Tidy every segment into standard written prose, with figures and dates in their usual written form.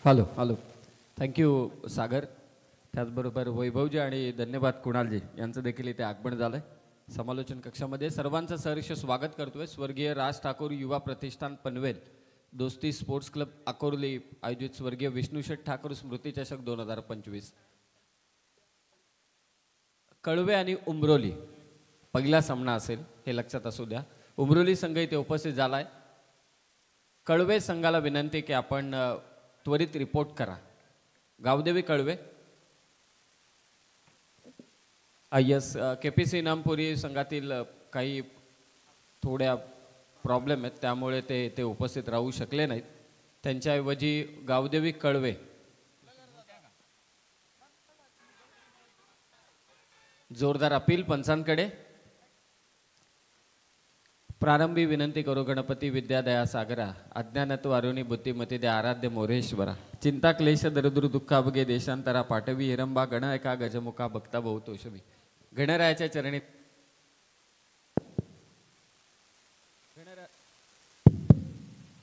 Hello hello. Thank you सागर. त्याचबरोबर वैभवजी आणि धन्यवाद कुणालजी यांचं देखील इथे आगमन झालंय. समालोचन कक्षामध्ये सर्वांचं सहर्ष स्वागत करतोय. स्वर्गीय राज ठाकूर युवा प्रतिष्ठान पनवेल, दोस्ती स्पोर्ट्स क्लब अकोर्ली आयोजित स्वर्गीय विष्णुशेठ ठाकूर स्मृती चषक 2025. कळवे आणि उमरोली पहिला सामना असेल हे लक्षात असू द्या. उमरोली संघ इथे उपस्थित झालाय. कळवे संघाला विनंती की आपण त्वरित रिपोर्ट करा. गावदेवी कळवे. यस, केपीसी इनामपुरी संघातील काही थोड्या प्रॉब्लेम आहेत, त्यामुळे ते उपस्थित राहू शकले नाहीत. त्यांच्याऐवजी गावदेवी कळवे. जोरदार अपील पंचांकडे. प्रारंभी विनंती करू गणपती विद्यादया सागरा, अज्ञानत्व अरुणी बुद्धिमती दे आराध्य मोरेश्वरा, चिंता क्लेश दरदुर दुःखा बगे देशांतरा पाठवी हिरंबा गणयका गजमुखा भक्ता बहुतोषवी. गणरायाच्या चरणी.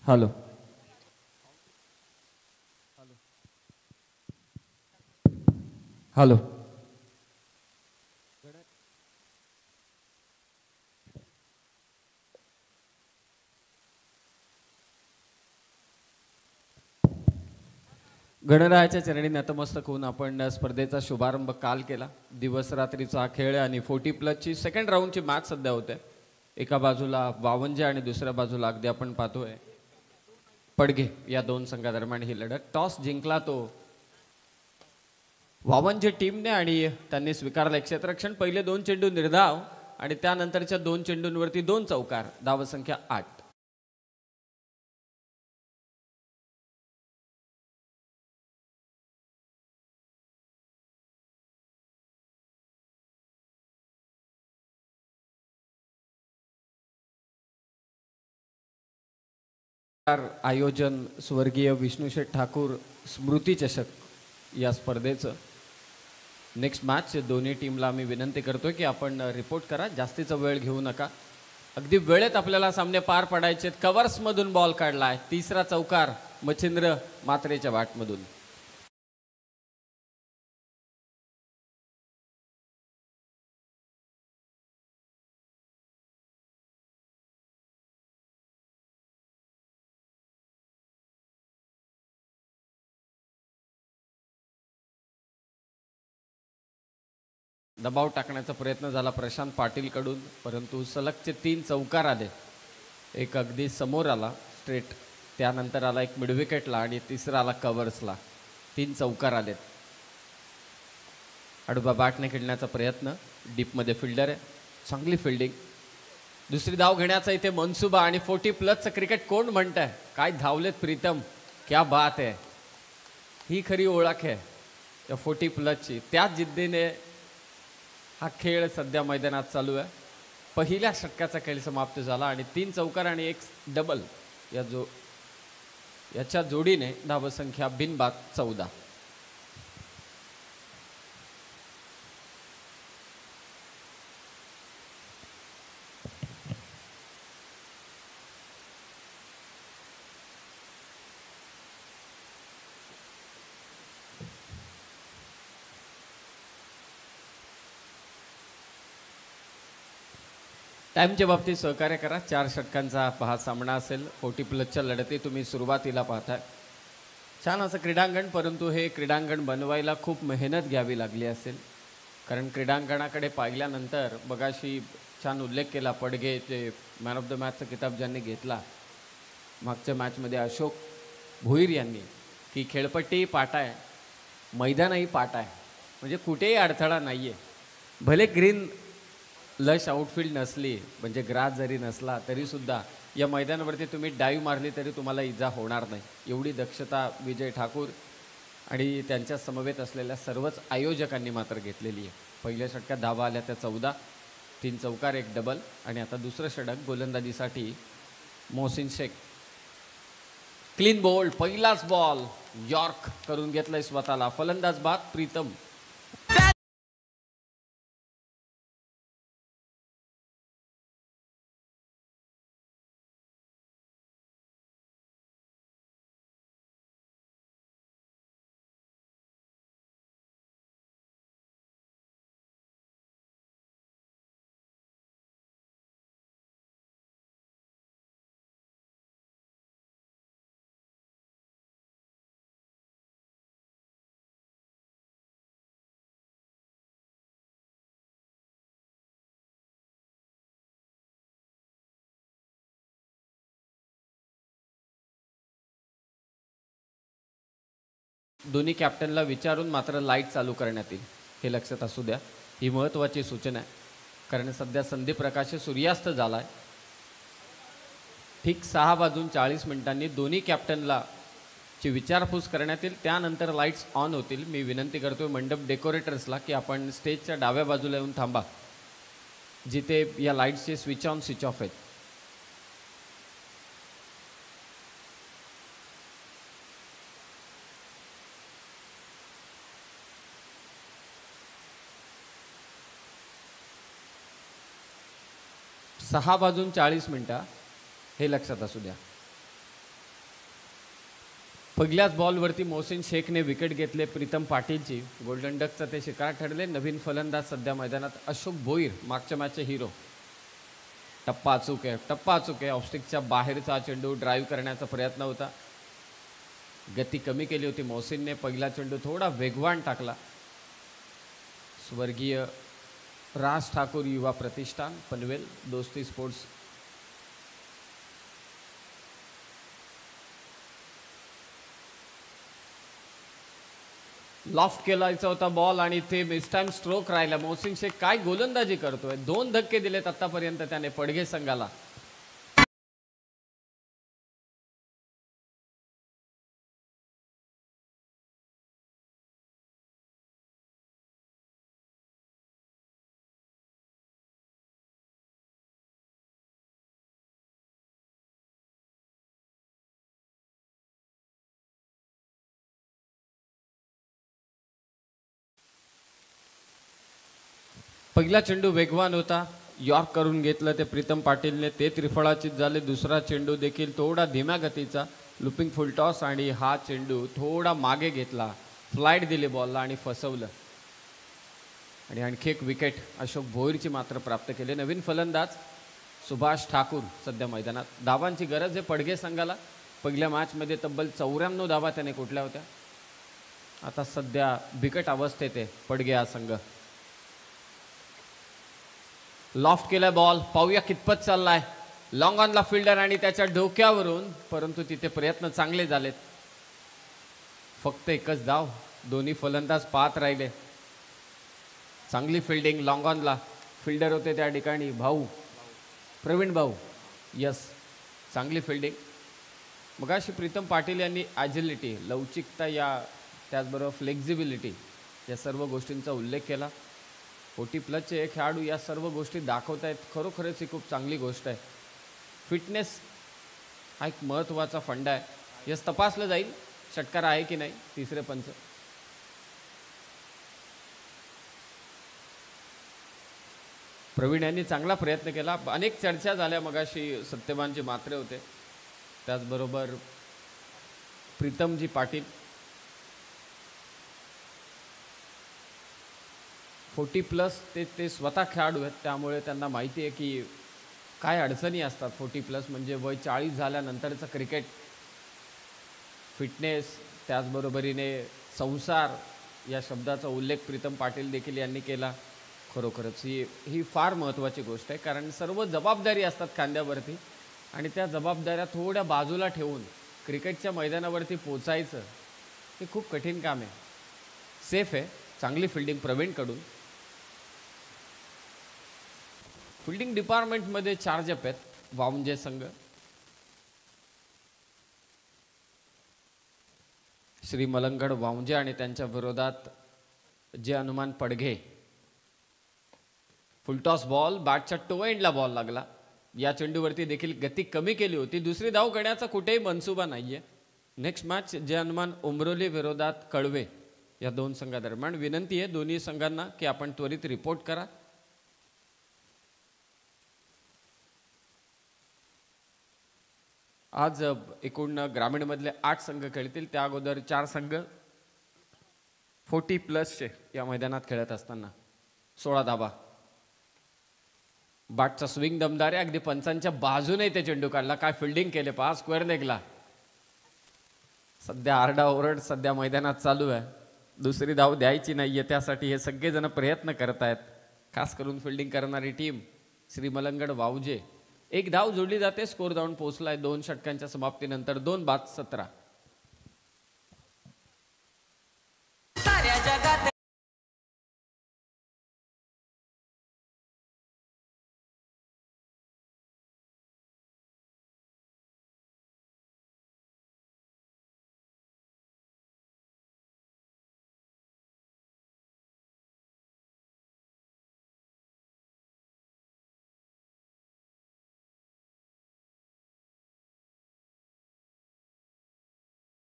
Hello hello. गणरायाच्या चरणी नतमस्तक होऊन आपण स्पर्धेचा शुभारंभ काल केला. दिवस रात्रीचा खेळ आणि 40+ सेकंड राऊंडची मॅच सध्या होते. एका बाजूला वावंजे आणि दुसऱ्या बाजूला अगदी आपण पाहतोय पडघे या दोन संघादरम्यान ही लढत. टॉस जिंकला तो वावंजे टीमने आणि त्यांनी स्वीकारलं क्षेत्ररक्षण. पहिले 2 चेंडू निर्धाव आणि त्यानंतरच्या 2 चेंडूंवरती 2 चौकार. धावसंख्या 8. आयोजन स्वर्गीय विष्णुशेठ ठाकूर स्मृती चषक या स्पर्धेचं. नेक्स्ट मॅच दोन्ही टीमला आम्ही विनंती करतोय की आपण रिपोर्ट करा. जास्तीचा वेळ घेऊ नका. अगदी वेळेत आपल्याला सामने पार पडायचे. कव्हर्समधून बॉल काढलाय. तिसरा चौकार मच्छिंद्र मात्रेच्या वाटमधून. दबाव टाकण्याचा प्रयत्न झाला प्रशांत पाटीलकडून, परंतु सलगचे 3 चौकार आले. एक अगदी समोर आला स्ट्रेट, त्यानंतर आला एक मिड विकेटला आणि तिसरा आला कव्हर्सला. 3 चौकार आलेत. अडुबा बॅटने खेळण्याचा प्रयत्न. डीपमध्ये फिल्डर आहे. चांगली फिल्डिंग. दुसरी धाव घेण्याचा इथे मनसुबा आणि 40+ क्रिकेट कोण म्हणतंय. काय धावलेत प्रीतम. क्या बात आहे. ही खरी ओळख आहे या 40+ची. त्याच जिद्दीने हा खेळ सध्या मैदानात चालू आहे. पहिल्या षटकाचा खेळ समाप्त झाला आणि 3 चौकार आणि 1 डबल याच्या जोडीने धावसंख्या बिनबाद 14. टाईमच्या बाबतीत सहकार्य करा. 4 षटकांचा हा सामना असेल. 40+च्या लढती तुम्ही सुरुवातीला पाहताय. छान असं क्रीडांगण, परंतु हे क्रीडांगण बनवायला खूप मेहनत घ्यावी लागली असेल. कारण क्रीडांगणाकडे पाहिल्यानंतर बघाशी छान उल्लेख केला पडघे जे मॅन ऑफ द मॅचचा किताब ज्यांनी घेतला मागच्या मॅचमध्ये अशोक भोईर यांनी, की खेळपट्टी पाटा आहे, मैदानही पाटा आहे, म्हणजे कुठेही अडथळा नाही आहे. भले ग्रीन लश आउटफील्ड नसली, म्हणजे ग्रास जरी नसला तरीसुद्धा या मैदानावरती तुम्ही डाईव्ह मारली तरी तुम्हाला इजा होणार नाही. एवढी दक्षता विजय ठाकूर आणि त्यांच्या समवेत असलेल्या सर्वच आयोजकांनी मात्र घेतलेली आहे. पहिल्या षटकात धावा आल्या त्या 14. 3 चौकार 1 डबल. आणि आता दुसरं षटक गोलंदाजीसाठी मोहसिन शेख. Clean bowled. पहिलाच बॉल यॉर्क करून घेतलाय स्वतःला. फलंदाज बाद प्रीतम. दोन्ही कॅप्टनला विचारून मात्र लाईट चालू करण्यात येईल, हे लक्षात असू द्या. ही महत्त्वाची सूचना आहे, कारण सध्या संदीप प्रकाश सूर्यास्त झाला आहे. ठीक 6:40 दोन्ही कॅप्टनला ची विचारपूस करण्यात येईल. त्यानंतर लाईट्स ऑन होतील. मी विनंती करतोय मंडप डेकोरेटर्सला की आपण स्टेजच्या डाव्या बाजूला येऊन थांबा, जिथे या लाईट्सचे स्विच ऑन स्विच ऑफ आहेत. सहा वाजून 40 मिनिटं, हे लक्षात असू द्या. पहिल्याच बॉलवरती मोहसिन शेखने विकेट घेतले प्रीतम पाटीलची. गोल्डन डकचं ते शिकार ठरले. नवीन फलंदाज सध्या मैदानात अशोक भोईर, मागच्या मॅचचे हिरो. टप्पा अचूक आहे. ऑफस्टिकच्या बाहेरचा चेंडू ड्राईव्ह करण्याचा प्रयत्न होता. गती कमी केली होती मोहसिनने. पहिला चेंडू थोडा वेगवान टाकला. स्वर्गीय राज ठाकूर युवा प्रतिष्ठान पनवेल, दोस्ती स्पोर्ट्स. लॉफ्ट केलायचा होता बॉल आणि ते मिस टाइम स्ट्रोक राहिला. मोहसिन शेख काय गोलंदाजी करतोय. 2 धक्के दिलेत आतापर्यंत त्याने पडघे संघाला. पहिला चेंडू वेगवान होता. यॉर्क करून घेतलं ते प्रीतम पाटीलने. ते त्रिफळाचीत झाले. दुसरा चेंडू देखील थोडा धीम्या गतीचा लुपिंग फुलटॉस आणि हा चेंडू थोडा मागे घेतला. फ्लाईट दिली बॉलला आणि फसवलं. आणि आणखी एक विकेट अशोक भोईरची मात्र प्राप्त केले. नवीन फलंदाज सुभाष ठाकूर सध्या मैदानात. धावांची गरज आहे पडघे संघाला. पहिल्या मॅचमध्ये तब्बल 94 धावा त्याने कुठल्या होत्या. आता सध्या बिकट अवस्थेत आहे पडघे हा संघ. लॉफ्ट केला बॉल, पाहूया कितपत चाललाय. लॉंग ऑनला फिल्डर आणि त्याच्या डोक्यावरून, परंतु तिथे प्रयत्न चांगले झालेत. फक्त एकच धाव. दोन्ही फलंदाज पाहत राहिले. चांगली फिल्डिंग. लॉंग ऑनला फिल्डर होते त्या ठिकाणी भाऊ, प्रवीण भाऊ. यस, चांगली फिल्डिंग. मगाशी प्रीतम पाटील यांनी ॲजिलिटी, लवचिकता, या त्याचबरोबर फ्लेक्झिबिलिटी या सर्व गोष्टींचा उल्लेख केला. 40+ खेळाडू या सर्व गोष्टी दाखवत आहेत. खरोखरच ही खूप चांगली गोष्ट आहे. फिटनेस हा एक महत्त्वाचा फंडा आहे. यस, तपासलं जाईल षटकार आहे की नाही. तिसरे पंच. प्रवीण यांनी चांगला प्रयत्न केला. अनेक चर्चा झाल्या मगाशी. सत्यवानजी म्हात्रे होते, त्याचबरोबर प्रीतमजी पाटील. 40+ ते स्वतः खेळाडू आहेत, त्यामुळे त्यांना माहिती आहे की काय अडचणी असतात. 40+ म्हणजे वय 40 झाल्यानंतरचं क्रिकेट. फिटनेस, त्याचबरोबरीने संसार या शब्दाचा उल्लेख प्रीतम पाटील देखील यांनी केला. खरोखरच ही फार महत्त्वाची गोष्ट आहे, कारण सर्व जबाबदारी असतात खांद्यावरती आणि त्या जबाबदाऱ्या थोड्या बाजूला ठेवून क्रिकेटच्या मैदानावरती पोचायचं हे खूप कठीण काम आहे. सेफ आहे. चांगली फिल्डिंग प्रवीणकडून. फिल्डिंग डिपार्टमेंटमध्ये चार्जअप आहेत वावंजे संघ. श्री मलंगड वावंजे आणि त्यांच्या विरोधात जे हनुमान पडघे. फुलटॉस बॉल, बॅटच्या टो एंडला बॉल लागला. या चेंडूवरती देखील गती कमी केली होती. दुसरी धाव करण्याचा कुठेही मनसुबा नाहीये. नेक्स्ट मॅच जे हनुमान उमरोली विरोधात कळवे या 2 संघादरम्यान. विनंती आहे दोन्ही संघांना की आपण त्वरित रिपोर्ट करा. आज एकूण ग्रामीणमधले 8 संघ खेळतील. त्या अगोदर 4 संघ 40+ या मैदानात खेळत असताना 16 धाबा. बॅटचा स्विंग दमदार आहे. अगदी पंचांच्या बाजूने ते चेंडू काढला. काय फिल्डिंग केले पहा. स्क्वेअर लेगला. सध्या आरडाओरड सध्या मैदानात चालू आहे. दुसरी धाव द्यायची नाहीये, त्यासाठी हे सगळेजण प्रयत्न करत आहेत. खास करून फिल्डिंग करणारी टीम श्री मलंगड वावजे. 1 धाव जोडली जाते. स्कोर जाऊन पोहोचलाय 2 षटकांच्या समाप्तीनंतर 2 बाद 17.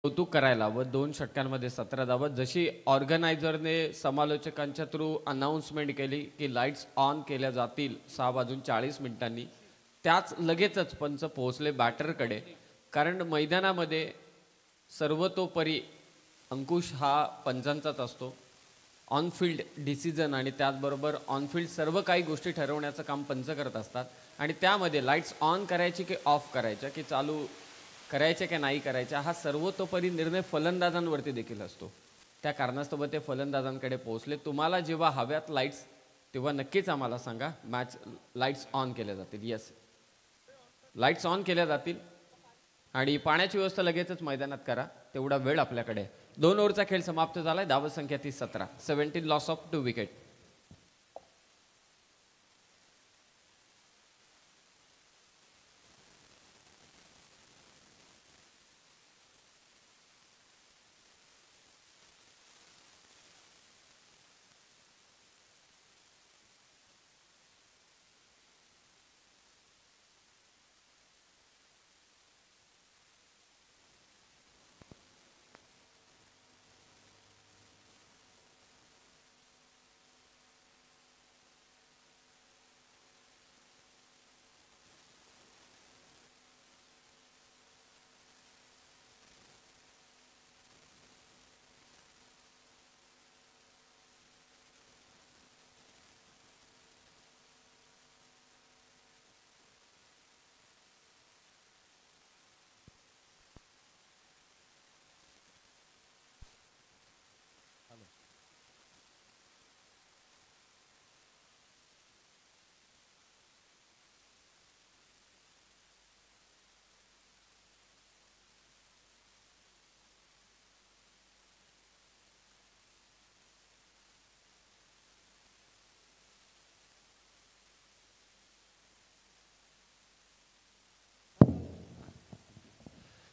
कौतुक करायला व 2 षटकांमध्ये 17 धावा. जशी ऑर्गनायझरने समालोचकांच्या थ्रू अनाऊन्समेंट केली की लाईट्स ऑन केल्या जातील 6:40 त्याच लगेचच पंच पोहोचले बॅटरकडे. कारण मैदानामध्ये सर्वतोपरी अंकुश हा पंचांचाच असतो. ऑनफिल्ड डिसिजन आणि त्याचबरोबर ऑनफिल्ड सर्व काही गोष्टी ठरवण्याचं काम पंच करत असतात. आणि त्यामध्ये लाईट्स ऑन करायची की ऑफ करायच्या की चालू करायच्या की नाही करायच्या हा सर्वतोपरी निर्णय फलंदाजांवरती देखील असतो. त्या कारणास्तव ते फलंदाजांकडे पोहोचले. तुम्हाला जेव्हा हव्यात लाईट्स तेव्हा नक्कीच आम्हाला सांगा. मॅच लाईट्स ऑन केल्या जातील. येस, लाईट्स ऑन केल्या जातील आणि पाण्याची व्यवस्था लगेचच मैदानात करा. तेवढा वेळ आपल्याकडे. 2 ओव्हरचा खेळ समाप्त झालाय. धावसंख्या ती 17. 17 लॉस ऑफ 2 विकेट.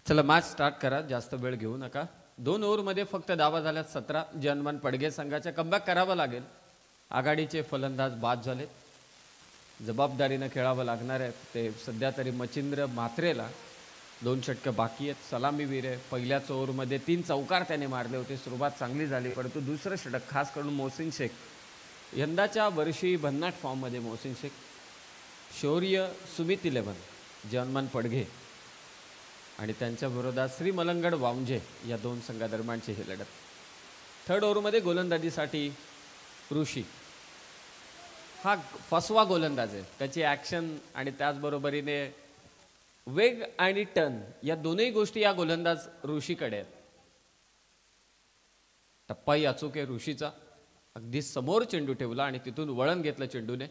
चला मॅच स्टार्ट करा. जास्त वेळ घेऊ नका. 2 ओव्हरमध्ये फक्त धावा झाल्यात 17. जनमन पडगे संघाच्या कमबॅक करावं लागेल. आघाडीचे फलंदाज बाद झालेत. जबाबदारीनं खेळावं लागणार आहे. ते सध्या तरी मचिंद्र म्हात्रेला 2 षटकं बाकी आहेत. सलामीवीर आहे. पहिल्याच ओव्हरमध्ये 3 चौकार त्याने मारले होते. सुरुवात चांगली झाली परंतु दुसरं षटक खास करून मोहसिन शेख यंदाच्या वर्षी भन्नाट फॉर्ममध्ये मोहसिन शेख. शौर्य सुमित 11 जनमन पडघे आणि त्यांच्या विरोधात श्री मलंगड वावंजे या 2 संघादरम्यानची ही लढत. 3rd ओव्हरमध्ये गोलंदाजीसाठी ऋषी हा फसवा गोलंदाज आहे. त्याची ॲक्शन आणि त्याचबरोबरीने वेग आणि टर्न या दोन्ही गोष्टी या गोलंदाज ऋषीकडे आहेत. टप्पाही अचूक आहे ऋषीचा. अगदी समोर चेंडू ठेवला आणि तिथून वळण घेतलं चेंडूने.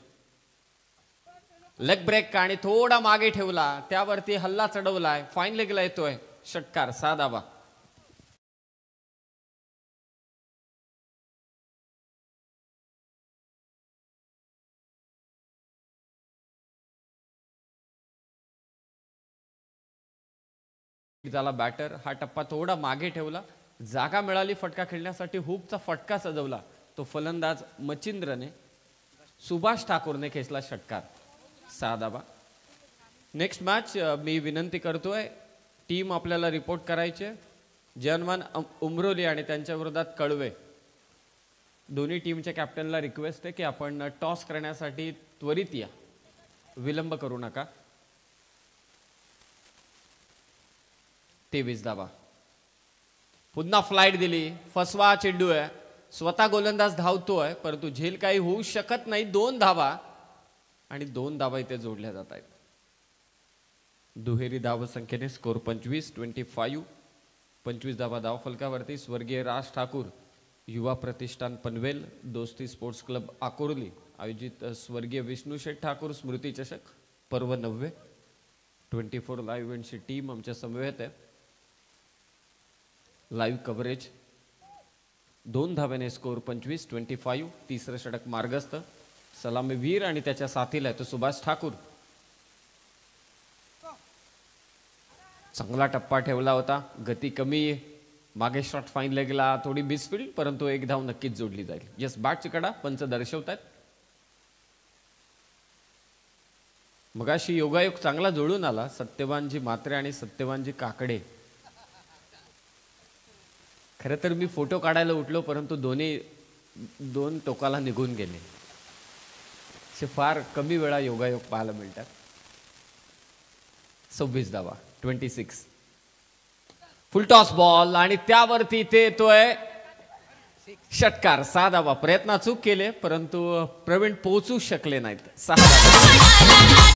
लेग ब्रेक आणि थोडा मागे ठेवला. त्यावरती हल्ला चढवलाय. फाईन लेगला येतोय षटकार. 6 धावा. झाला बॅटर. हा टप्पा थोडा मागे ठेवला. जागा मिळाली फटका खेळण्यासाठी. हुकचा फटका सजवला तो फलंदाज मचिंद्रने. सुभाष ठाकूरने खेचला षटकार. 6 धावा. नेक्स्ट मॅच मी विनंती करतोय टीम आपल्याला रिपोर्ट करायचे. जनमन उमरोली आणि त्यांच्या विरोधात कळवे. दोन्ही टीमच्या कॅप्टनला रिक्वेस्ट आहे की आपण टॉस करण्यासाठी त्वरित या. विलंब करू नका. 23 धावा. पुन्हा फ्लाईट दिली. फसवा चेंडू आहे. स्वतः गोलंदाज धावतोय परंतु झेल काही होऊ शकत नाही. 2 धावा आणि 2 धावा इथे जोडल्या जात आहेत. दुहेरी धावसंख्येने स्कोर 25-25. 25 धावा धावफलकावरती. स्वर्गीय राज ठाकूर युवा प्रतिष्ठान पनवेल, दोस्ती स्पोर्ट्स क्लब आकुर्ली आयोजित स्वर्गीय विष्णू शेठ ठाकूर स्मृती चषक पर्व 90. 24 लाईव्ह इव्हेंटची टीम आमच्या समवेत आहे. Live coverage. 2 धाव्याने स्कोर 25-25. तिसरं षटक मार्गस्थ. सलामीवीर आणि त्याच्या साथीला आहे तो सुभाष ठाकूर. चांगला टप्पा ठेवला होता. गती कमी. मागे शॉट फाईन लेगला. थोडी मिसफिल्ड परंतु 1 धाव नक्कीच जोडली जाईल. यस, बॅटची कडा पंच दर्शवतात. मगाशी योगायोग चांगला जोडून आला. सत्यवानजी म्हात्रे आणि सत्यवानजी काकडे खरं तर मी फोटो काढायला उठलो, परंतु दोन टोकाला निघून गेले. असे फार कमी वेळा योगायोग पाहायला मिळतात. 26 धावा, 26. फुलटॉस बॉल आणि त्यावरती ते येतोय षटकार. 6 धावा. प्रयत्न चूक केले, परंतु प्रवीण पोहोचू शकले नाहीत. 6 धावा.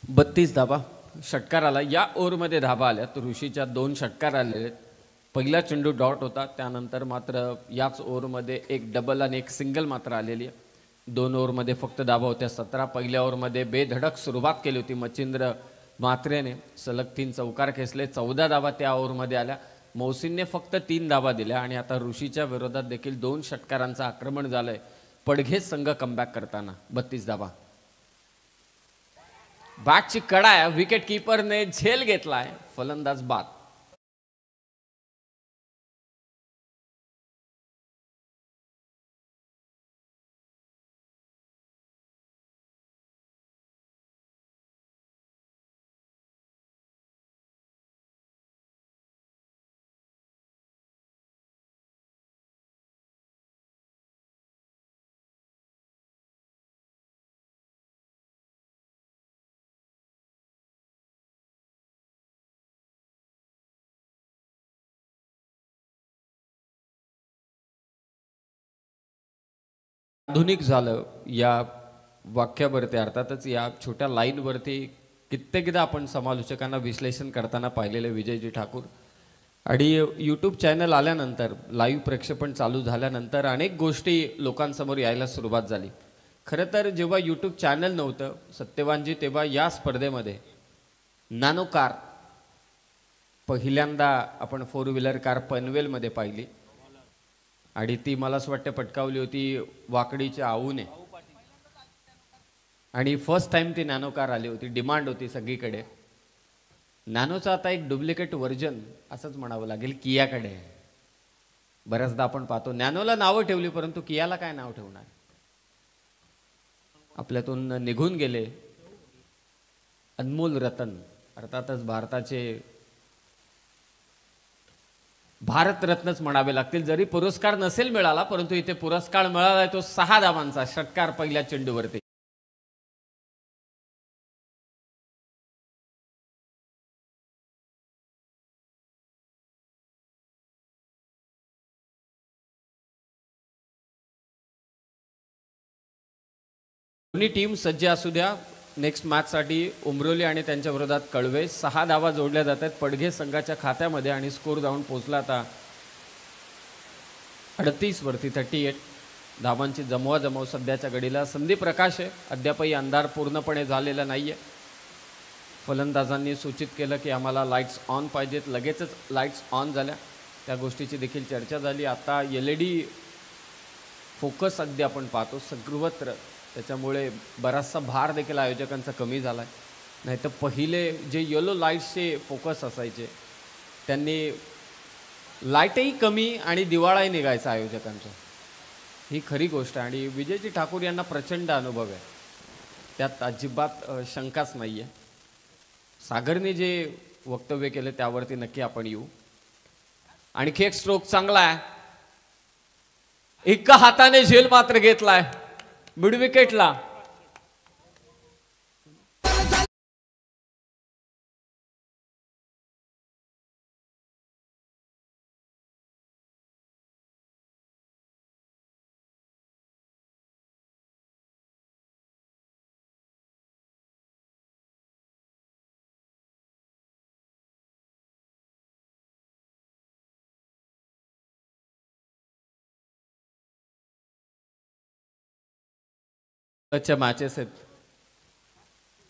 बत्तीस धाबा. षटकार आला. या ओव्हरमध्ये धाबा आल्या तर ऋषीच्या 2 षटकार आलेले. पहिला चेंडू डॉट होता, त्यानंतर मात्र याच ओव्हरमध्ये एक डबल आणि एक सिंगल मात्र आलेली आहे. 2 ओव्हरमध्ये फक्त धाबा होत्या 17. पहिल्या ओव्हरमध्ये बेधडक सुरुवात केली होती मच्छिंद्र म्हात्रेने. सलग 3 चौकार खेचले. 14 धाबा त्या ओव्हरमध्ये आल्या. मौसीनने फक्त 3 धाबा दिल्या आणि आता ऋषीच्या विरोधात देखील 2 षटकारांचं आक्रमण झालंय पडघे संघ कमबॅक करताना. 32 धाबा. बॅटची कडा आहे. विकेट कीपरने झेल घेतलाय. फलंदाज बाद. आधुनिक झालं या वाक्यावरती, अर्थातच या छोट्या लाईनवरती कित्येकदा आपण समालोचकांना विश्लेषण करताना पाहिलेले विजयजी ठाकूर. आणि यूट्यूब चॅनल आल्यानंतर, लाईव्ह प्रक्षेपण चालू झाल्यानंतर अनेक गोष्टी लोकांसमोर यायला सुरुवात झाली. खरं तर जेव्हा यूट्यूब चॅनल नव्हतं सत्यवानजी, तेव्हा या स्पर्धेमध्ये नॅनो कार पहिल्यांदा आपण 4 व्हीलर कार पनवेलमध्ये पाहिली आणि ती मला असं वाटतं पटकावली होती वाकडीच्या आऊने. आणि फर्स्ट टाइम ती नॅनो कार आली होती. डिमांड होती सगळीकडे. नॅनोचं आता एक डुप्लिकेट व्हर्जन असंच म्हणावं लागेल कियाकडे. बऱ्याचदा आपण पाहतो नॅनोला नावं ठेवली, परंतु कियाला काय नाव ठेवणार. आपल्यातून निघून गेले अनमोल रतन, अर्थातच भारतरत्नच म्हणावे लागतील. जरी पुरस्कार नसेल मिळाला, परंतु इथे पुरस्कार मिळाला तो 6 धावांचा षटकार पहिल्या चेंडूवरती. दोन्ही टीम सज्ज असू द्या नेक्स्ट मॅचसाठी. उमरोली आणि त्यांच्या विरोधात कळवे. 6 धावा जोडल्या जात आहेत पडघे संघाच्या खात्यामध्ये आणि स्कोर जाऊन पोहोचला आता 38 वरती. 38 धावांची जमवाजमव सध्याच्या घडीला. संदीप प्रकाश आहे. अद्यापही अंधार पूर्णपणे झालेला नाहीये. फलंदाजांनी सूचित केलं की आम्हाला लाईट्स ऑन पाहिजेत. लगेचच लाईट्स ऑन झाल्या. त्या गोष्टीची देखील चर्चा झाली. आता LED फोकस अद्याप आपण पाहतो सर्वत्र, त्याच्यामुळे बराचसा भार देखील आयोजकांचा कमी झाला आहे. नाही तर पहिले जे येलो लाईट्सचे फोकस असायचे त्यांनी लाईटही कमी आणि दिवाळाही निघायचा आयोजकांचा. ही खरी गोष्ट आहे आणि विजयजी ठाकूर यांना प्रचंड अनुभव आहे, त्यात अजिबात शंकाच नाही आहे. सागरने जे वक्तव्य केले त्यावरती नक्की आपण येऊ. आणखी एक स्ट्रोक चांगला आहे. एका हाताने झेल मात्र घेतलाय मिड विकेटला. मॅचेस आहेत.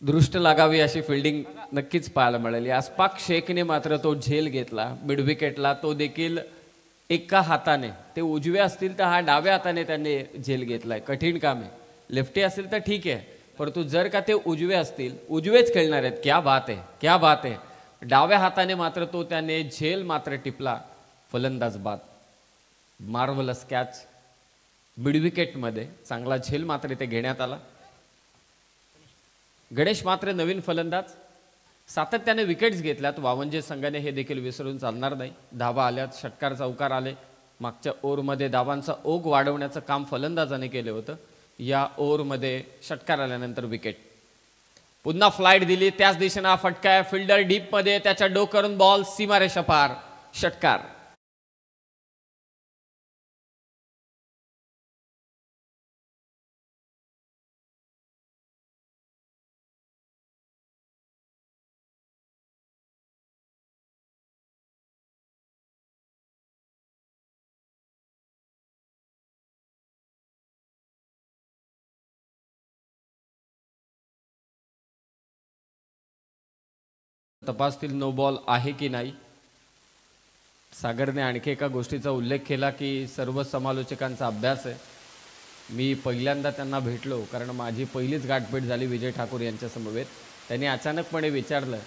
दृष्ट लागावी अशी फिल्डिंग नक्कीच पाहायला मिळाली. अस्पाक शेखने मात्र तो झेल घेतला मिड विकेटला. तो देखील एका हाताने, ते उजवे असतील तर हा डाव्या हाताने त्यांनी झेल घेतलाय. कठीण काम आहे. लेफ्टी असेल तर ठीक आहे, परंतु जर का ते उजवे असतील, उजवेच खेळणार आहेत, क्या बात आहे, क्या बात आहे. डाव्या हाताने मात्र तो त्याने झेल मात्र टिपला, फलंदाज बाद. मार्वलस कॅच मिड विकेटमध्ये, चांगला झेल मात्र इथे घेण्यात आला. गणेश मात्र नवीन फलंदाज, सातत्याने विकेट्स घेतल्यात. वावंजे संघाने हे देखील विसरून चालणार नाही. धावा आल्यात, षटकार चौकार आले. मागच्या ओव्हरमध्ये धावांचा ओघ वाढवण्याचं काम फलंदाजाने केलं होतं. या ओव्हरमध्ये षटकार आल्यानंतर विकेट. पुन्हा फ्लाईट दिली, त्याच दिशेने हा फटका आहे. फिल्डर डीपमध्ये, त्याच्या डोकरून बॉल सीमारेषा पार, षटकार. तपासतील नो बॉल आहे की नाही. सागरने आणखी एका गोष्टीचा उल्लेख केला की सर्व समालोचकांचा अभ्यास आहे. मी पहिल्यांदा त्यांना भेटलो कारण माझी पहिलीच गाठभेट झाली विजय ठाकूर यांच्या समवेत. त्यांनी अचानकपणे विचारलं,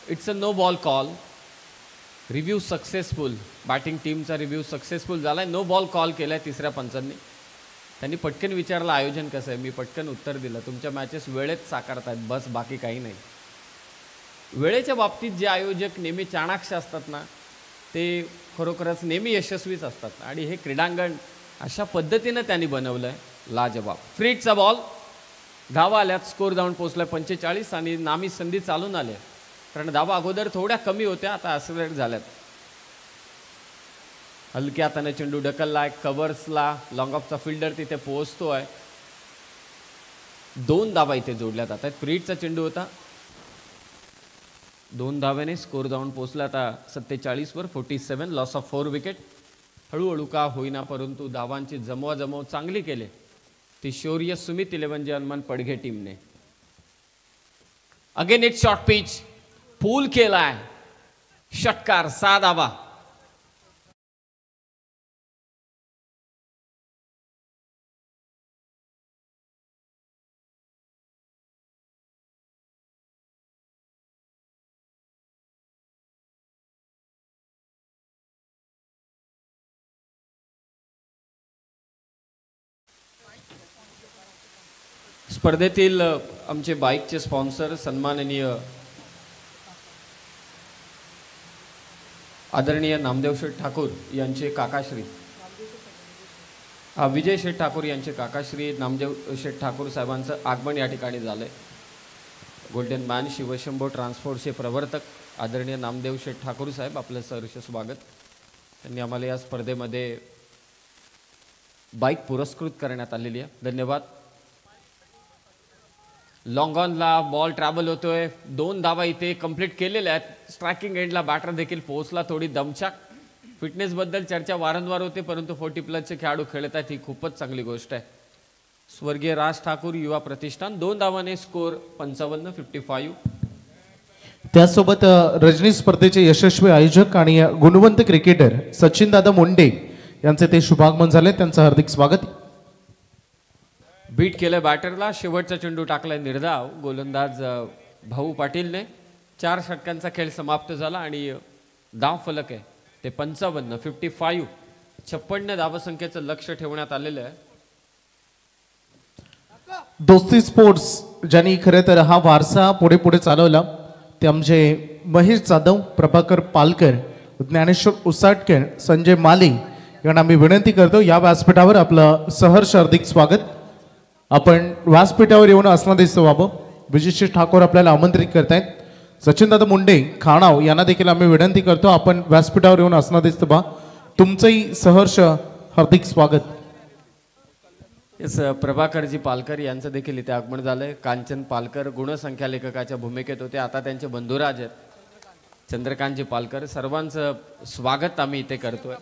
it's a no ball call, review successful, batting टीमचा रिव्ह्यू सक्सेसफुल झाला आहे, नो बॉल कॉल केला आहे तिसऱ्या पंचांनी. त्यांनी पटकन विचारलं आयोजन कसं आहे. मी पटकन उत्तर दिलं, तुमच्या मॅचेस वेळेत साकारतायत, बस बाकी काही नाही. वेळेच्या बाबतीत जे आयोजक नेहमी चाणाक्ष असतात ना, ते खरोखरच नेहमी यशस्वीच असतात. आणि हे क्रीडांगण अशा पद्धतीनं त्यांनी बनवलं आहे, लाजवाब. फ्रीटचा बॉल, धावा आल्यात, स्कोर जाऊन पोचलाय 45 आणि नामी संधी चालून आल्या. कारण धावा अगोदर थोड्या कमी होत्या, आता ॲक्सिलरेट झाल्यात. हलक्या हाताने चेंडू ढकललाय कव्हर्सला, लॉंग ऑफचा फिल्डर तिथे पोहोचतोय. 2 धावा इथे जोडल्या जात आहेत. फ्रीटचा चेंडू होता, 2 धाव्याने स्कोर जाऊन पोचला आता 47 वर, 47, लॉस ऑफ 4 विकेट. हळूहळू का होईना परंतु धावांची जमवाजमव चांगली केली ती शौर्य सुमित 11 जे हनुमान पडघे टीमने. अगेन इट शॉर्ट पिच, पूल केलाय, षटकार, 6 धावा. स्पर्धेतील आमचे बाईकचे स्पॉन्सर सन्माननीय आदरणीय नामदेव शेठ ठाकूर यांचे काकाश्री, विजय शेठ ठाकूर यांचे काकाश्री नामदेव शेठ ठाकूर साहेबांचं आगमन या ठिकाणी झालंय. गोल्डन मॅन शिवशंभो ट्रान्सपोर्टचे प्रवर्तक आदरणीय नामदेव शेठ ठाकूर साहेब, आपलं सहर्ष स्वागत. त्यांनी आम्हाला या स्पर्धेमध्ये बाईक पुरस्कृत करण्यात आलेली आहे, धन्यवाद. लॉंग ऑनला बॉल ट्रॅव्हल होतोय, 2 धावा इथे कंप्लीट केलेल्या आहेत. स्ट्रायकिंग एंडला बॅटर देखील पोहोचला. थोडी दमछाक, फिटनेसबद्दल चर्चा वारंवार होते परंतु 40+ खेळाडू खेळत आहेत, ही खूपच चांगली गोष्ट आहे. स्वर्गीय राज ठाकूर युवा प्रतिष्ठान, 2 धावाने स्कोर 55, 55. त्यासोबत रजनी स्पर्धेचे यशस्वी आयोजक आणि गुणवंत क्रिकेटर सचिन दादा मुंडे यांचे ते शुभागमन झाले, त्यांचं हार्दिक स्वागत. बीट केलं बॅटरला, शेवटचा चेंडू टाकलाय निर्धाव गोलंदाज भाऊ पाटीलने. 4 षटकांचा खेळ समाप्त झाला आणि धाव फलक आहे ते 55, 55. 56 धावसंख्येचं लक्ष ठेवण्यात आलेलं आहे. दोस्ती स्पोर्ट्स ज्यांनी खरे तर हा वारसा पुढे पुढे चालवला ते आमचे महेश जाधव, प्रभाकर पालकर, ज्ञानेश्वर उसाटकर, संजय माले यांना मी विनंती करतो या व्यासपीठावर आपलं सहर्ष हार्दिक स्वागत. आपण व्यासपीठावर येऊन आसनाधीश व्हावं. विजय ठाकूर आपल्याला आमंत्रित करतायत. सचिनदादा मुंडे खाणाव यांना देखील आम्ही विनंती करतो आपण व्यासपीठावर येऊन आसनाधीश व्हा. तुमचंही सहर्ष हार्दिक स्वागत. येस, प्रभाकरजी पालकर यांचं देखील इथे आगमन झालंय. कांचन पालकर गुणसंख्या लेखकाच्या भूमिकेत होते, आता त्यांचे बंधुराज आहेत चंद्रकांतजी पालकर. सर्वांचं स्वागत आम्ही इथे करतोय.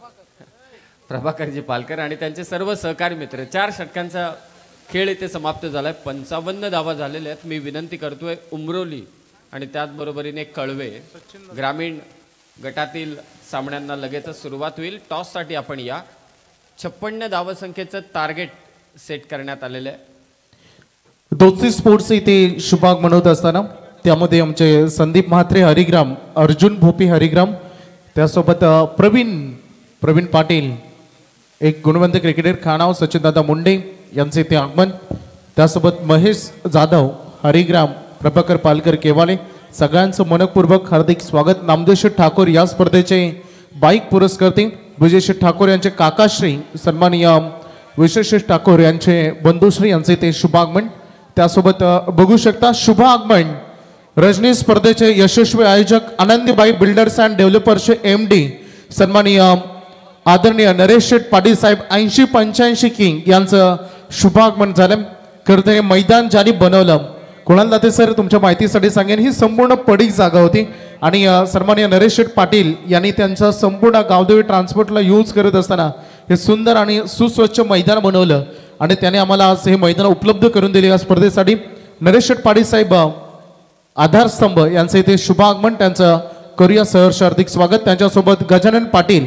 प्रभाकरजी पालकर आणि त्यांचे सर्व सहकारी मित्र. 4 षटकांचा खेळ इथे समाप्त झालाय. 55 धावा झालेल्या आहेत. मी विनंती करतोय उमरोली आणि त्याचबरोबरीने कळवे ग्रामीण गटातील सामन्यांना लगेचच सुरुवात होईल. टॉससाठी आपण या. 56 धावसंख्येचं टार्गेट सेट करण्यात आलेलं आहे. दोस्ती स्पोर्ट्स इथे शुभागमन होत असताना त्यामध्ये आमचे संदीप म्हात्रे हरिग्राम, अर्जुन भोपी हरिग्राम, त्यासोबत प्रवीण पाटील, एक गुणवंत क्रिकेटर खानाव सचिनदादा मुंडे यांचे ते आगमन, त्यासोबत महेश जाधव हरिग्राम, प्रभाकर पालकर केवाले, सगळ्यांचं मनपूर्वक हार्दिक स्वागत. नामदेवशेठ ठाकूर या स्पर्धेचे बाईक पुरस्कर्ते, विजयशेठ ठाकूर यांचे काकाश्री, सन्माननीय विश्वशेठ ठाकूर यांचे बंधुश्री यांचे ते शुभागमन. त्यासोबत बघू शकता शुभ आगमन रजनी स्पर्धेचे यशस्वी आयोजक आनंदीबाई बिल्डर्स अँड डेव्हलपर्सचे MD सन्माननीय आदरणीय नरेश शेठ पाटील साहेब 80-85 किंग यांचं शुभागमन झालं. खरं तर हे मैदान ज्यांनी बनवलं कुणाल दाते सर, तुमच्या माहितीसाठी सांगेन ही संपूर्ण पडीक जागा होती आणि सन्माननीय नरेश शेठ पाटील यांनी त्यांचा संपूर्ण गावदेवी ट्रान्सपोर्टला यूज करत असताना हे सुंदर आणि सुस्वच्छ मैदान बनवलं आणि त्याने आम्हाला आज हे मैदान उपलब्ध करून दिले. या स्पर्धेसाठी नरेश शेठ पाटील साहेब आधारस्तंभ यांचे इथे शुभागमन, त्यांचं करूया सहर्ष हार्दिक स्वागत. त्यांच्यासोबत गजानन पाटील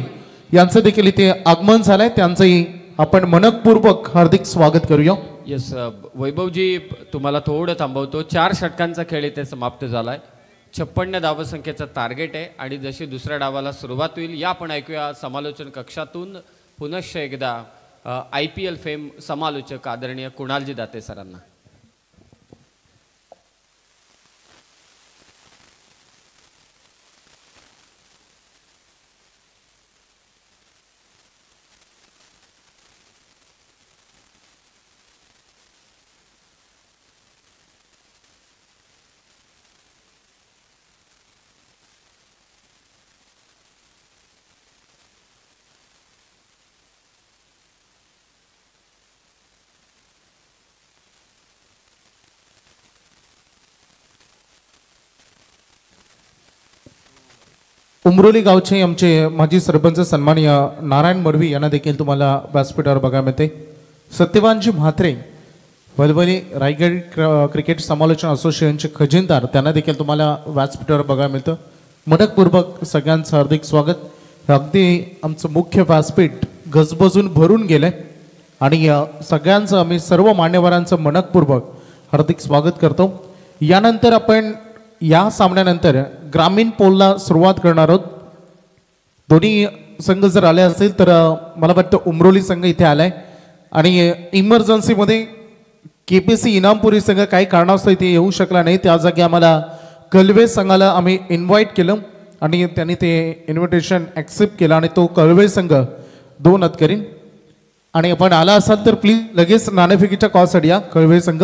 यांचं देखील इथे आगमन झालंय, त्यांचंही आपण मनपूर्वक हार्दिक स्वागत करूया. येस वैभवजी, तुम्हाला थोडं थांबवतो. 4 षटकांचा खेळ इथे समाप्त झालाय. 56 धावसंख्येचं टार्गेट आहे आणि जशी दुसऱ्या डावाला सुरुवात होईल या आपण ऐकूया समालोचन कक्षातून पुनश्च एकदा IPL फेम समालोचक आदरणीय कुणालजी दाते सरांना. उमरोली गावचे आमचे माजी सरपंच सन्माननीय नारायण मडवी यांना देखील तुम्हाला व्यासपीठावर बघायला मिळते. सत्यवानजी म्हात्रे वलवली रायगड क्रिकेट समालोचन असोसिएशनचे खजिनदार, त्यांना देखील तुम्हाला व्यासपीठावर बघायला मिळतं. मनपूर्वक सगळ्यांचं हार्दिक स्वागत. अगदी आमचं मुख्य व्यासपीठ गजबजून भरून गेलंय आणि सगळ्यांचं आम्ही सर्व मान्यवरांचं मनपूर्वक हार्दिक स्वागत करतो. यानंतर आपण या सामन्यानंतर ग्रामीण पोलला सुरुवात करणार आहोत. दोन्ही संघ जर आले असतील तर मला वाटतं उमरोली संघ इथे आलाय आणि इमर्जन्सीमध्ये KPC इनामपुरी संघ काही कारणास्तव इथे येऊ शकला नाही. त्या जागी आम्हाला कलवे संघाला आम्ही इन्व्हाइट केलं आणि त्यांनी ते इन्व्हिटेशन ॲक्सेप्ट केलं आणि तो कलवे संघ 2 रद्द करीन. आणि आपण आला असाल तर प्लीज लगेच नाणेफेकीच्या कॉलसाठी या कळवे संघ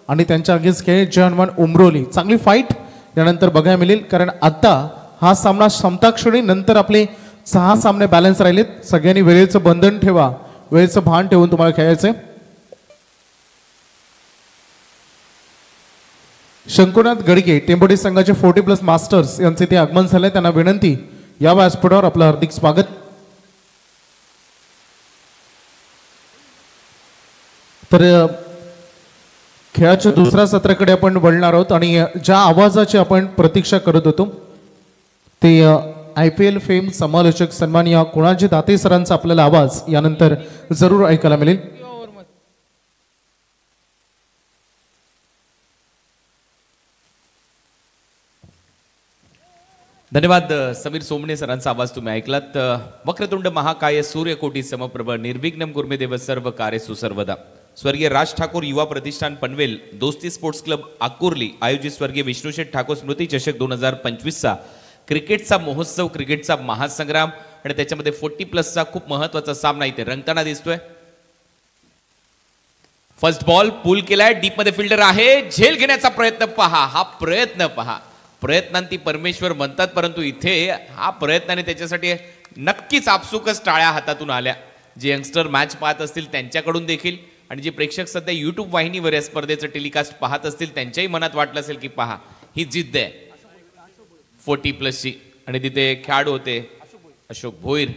आणि त्यांच्या अगेन्स्ट खेळ जय हनुमान उमरोली. चांगली फाईट यानंतर बघायला मिळेल, कारण आता हा सामना समताक्षणी, नंतर आपले 6 सामने बॅलन्स राहिलेत. सगळ्यांनी वेळेचं बंधन ठेवा, वेळेचं भान ठेवून तुम्हाला खेळायचंय. शंकुनाथ गडके टेंबोडी संघाचे 40+ मास्टर्स यांचे ते आगमन झाले, त्यांना विनंती या व्यासपीठावर आपलं हार्दिक स्वागत. तर खेळाच्या दुसऱ्या सत्राकडे आपण वळणार आहोत आणि ज्या आवाजाची आपण प्रतीक्षा करत होतो ते IPL फेम समालोचक सन्माननीय कुणालजी दाते सरांचा आपल्याला आवाज यानंतर जरूर ऐकायला मिळेल. धन्यवाद समीर सोमणे सरांचा आवाज तुम्ही ऐकलात. वक्रतुंड महाकाय सूर्यकोटी समप्रभ निर्विघ्नम कुर्मे सर्व कार्येषु सर्वदा. स्वर्गीय राज ठाकूर युवा प्रतिष्ठान पनवेल, दोस्ती स्पोर्ट्स क्लब आकुर्ली आयोजित स्वर्गीय विष्णुशेठ ठाकूर स्मृती चषक 2025चा क्रिकेटचा महोत्सव, क्रिकेटचा महासंग्राम आणि त्याच्यामध्ये 40+ खूप महत्वाचा सामना इथे रंगताना दिसतोय. फर्स्ट बॉल पूल केलाय, डीप मध्ये फिल्डर आहे, झेल घेण्याचा प्रयत्न पहा. हा प्रयत्न पहा, प्रयत्नांती परमेश्वर म्हणतात, परंतु इथे हा प्रयत्नाने त्याच्यासाठी नक्कीच आपसुकच टाळ्या हातातून आल्या. जे यंगस्टर मॅच पाहत असतील त्यांच्याकडून देखील आणि जे प्रेक्षक सध्या YouTube वाहिनीवर या स्पर्धेचं टेलिकास्ट पाहत असतील त्यांच्याही मनात वाटलं असेल की पहा ही जिद्द आहे 40+ आणि तिथे खेळाडू होते अशोक भोईर,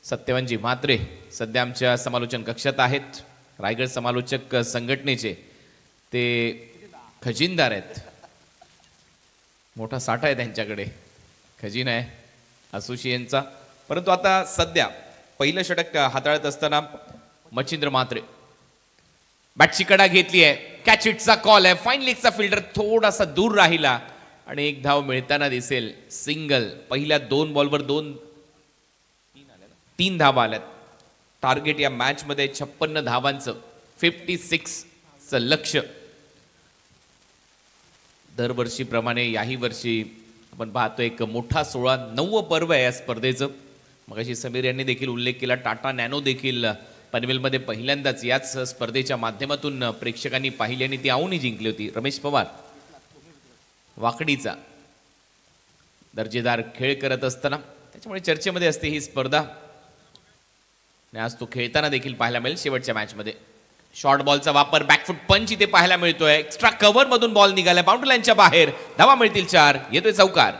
सत्यवानजी म्हात्रे सध्या आमच्या समालोचन कक्षात आहेत. रायगड समालोचक संघटनेचे ते खजिनदार आहेत, मोठा साठा आहे त्यांच्याकडे, खजिना आहे असोसिएशनचा. परंतु आता सध्या पहिलं षटक हाताळत असताना मच्छिंद्र म्हात्रे बॅटची कडा घेतली आहे, कॅच इटचा कॉल आहे, फाईन लेगचा फिल्डर थोडासा दूर राहिला आणि एक धाव मिळताना दिसेल. सिंगल. पहिल्या 2 बॉलवर 3 धावा आल्यात. टार्गेट या मॅच मध्ये 56 धावांचं, 56चं लक्ष. दरवर्षीप्रमाणे याही वर्षी आपण पाहतो एक मोठा सोहळा, 9वं पर्व आहे या स्पर्धेचं. मगाशी समीर यांनी देखील उल्लेख केला, टाटा नॅनो देखील पनवेलमध्ये पहिल्यांदाच याच स्पर्धेच्या माध्यमातून प्रेक्षकांनी पाहिली आणि ती आऊनी जिंकली होती. रमेश पवार वाकडीचा दर्जेदार खेळ करत असताना त्याच्यामुळे चर्चेमध्ये असते ही स्पर्धा आणि आज तो खेळताना देखील पाहायला मिळेल. शेवटच्या मॅचमध्ये शॉर्ट बॉलचा वापर, बॅकफुट पंच इथे पाहायला मिळतोय. एक्स्ट्रा कव्हर मधून बॉल निघाला, बाउंड्री लाईनच्या बाहेर. धावा मिळतील 4. येतोय चौकार.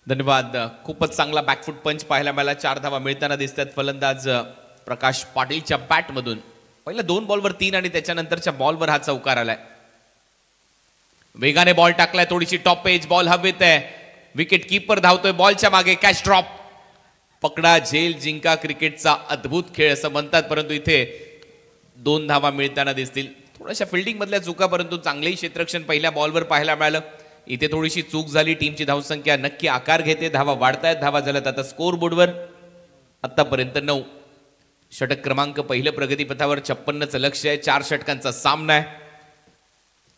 धन्यवाद. खूपच चांगला बॅकफुट पंच पाहायला मिळाला. 4 धावा मिळताना दिसतात फलंदाज प्रकाश पाटीलच्या बॅटमधून. पहिल्या 2 बॉलवर 3 आणि त्याच्यानंतरच्या बॉलवर हा चौकार आलाय. वेगाने बॉल टाकलाय, थोडीशी टॉप एज, बॉल हवेत आहे. विकेट कीपर धावतोय बॉलच्या मागे. Catch drop. पकडा झेल जिंका क्रिकेटचा अद्भुत खेळ असं म्हणतात, परंतु इथे 2 धावा मिळताना दिसतील. थोड्याशा फिल्डिंग मधल्या चुका, परंतु चांगलेही क्षेत्ररक्षण पहिल्या बॉलवर पाहायला मिळालं. इथे थोडीशी चूक झाली. टीमची धावसंख्या नक्की आकार घेते. धावा वाढतायत. धावा झाल्यात आता स्कोर बोर्डवर आतापर्यंत 9. षटक क्रमांक पहिलं प्रगतीपथावर 56चं लक्ष आहे. 4 षटकांचा सामना आहे.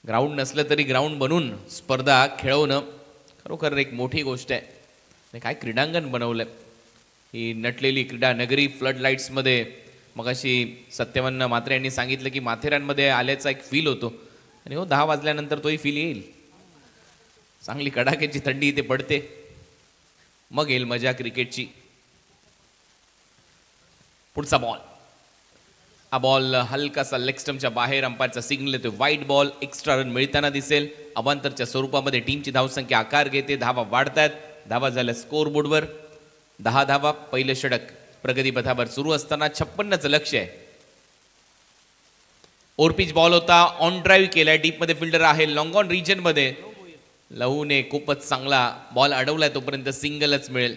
ग्राउंड नसलं तरी ग्राउंड बनून स्पर्धा खेळवणं खरोखर एक मोठी गोष्ट आहे. काय क्रीडांगण बनवलंय. ही नटलेली क्रीडा नगरी फ्लड लाईट्समध्ये मगाशी सत्यवान म्हात्रे यांनी सांगितलं की माथेरानमध्ये आल्याचा एक फील होतो आणि हो 10 वाजल्यानंतर तोही फील येईल. चांगली कडाक्याची थंडी इथे पडते, मग येईल मजा क्रिकेटची. पुढचा बॉल. हा बॉल हलकासा लेग स्टंपच्या बाहेर. अंपायरचा सिग्नल येतो वाईट बॉल. एक्स्ट्रा रन मिळताना दिसेल. अवांतरच्या स्वरूपामध्ये टीमची धावसंख्या आकार घेते. धावा वाढतायत. धावा झाल्या स्कोर बोर्डवर 10 धावा. पहिलं षटक प्रगतीपथावर सुरू असताना 56चं लक्ष आहे. ओरपिच बॉल होता, ऑन ड्राईव्ह केलाय. डीप मध्ये फिल्डर आहे. लॉंग ऑन रिजन मध्ये लहूने खूपच चांगला बॉल अडवलाय. तोपर्यंत सिंगलच मिळेल.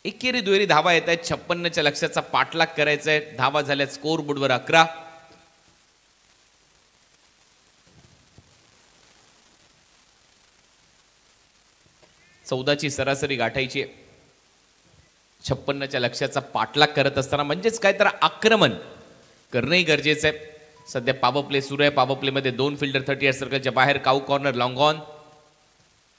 एकेरी दुहेरी धावा येत आहेत. 56च्या लक्ष्याचा पाठलाग करायचा आहे. धावा झाल्यात स्कोर बोर्डवर 11. चौदाची सरासरी गाठायची. 56च्या लक्ष्याचा पाठलाग करत असताना म्हणजेच काय तर आक्रमण करणंही गरजेचं आहे. सध्या पॉवर प्ले सुरू आहे. पॉवर प्ले मध्ये 2 फिल्डर 38 सर्कलच्या बाहेर. Cow corner long on.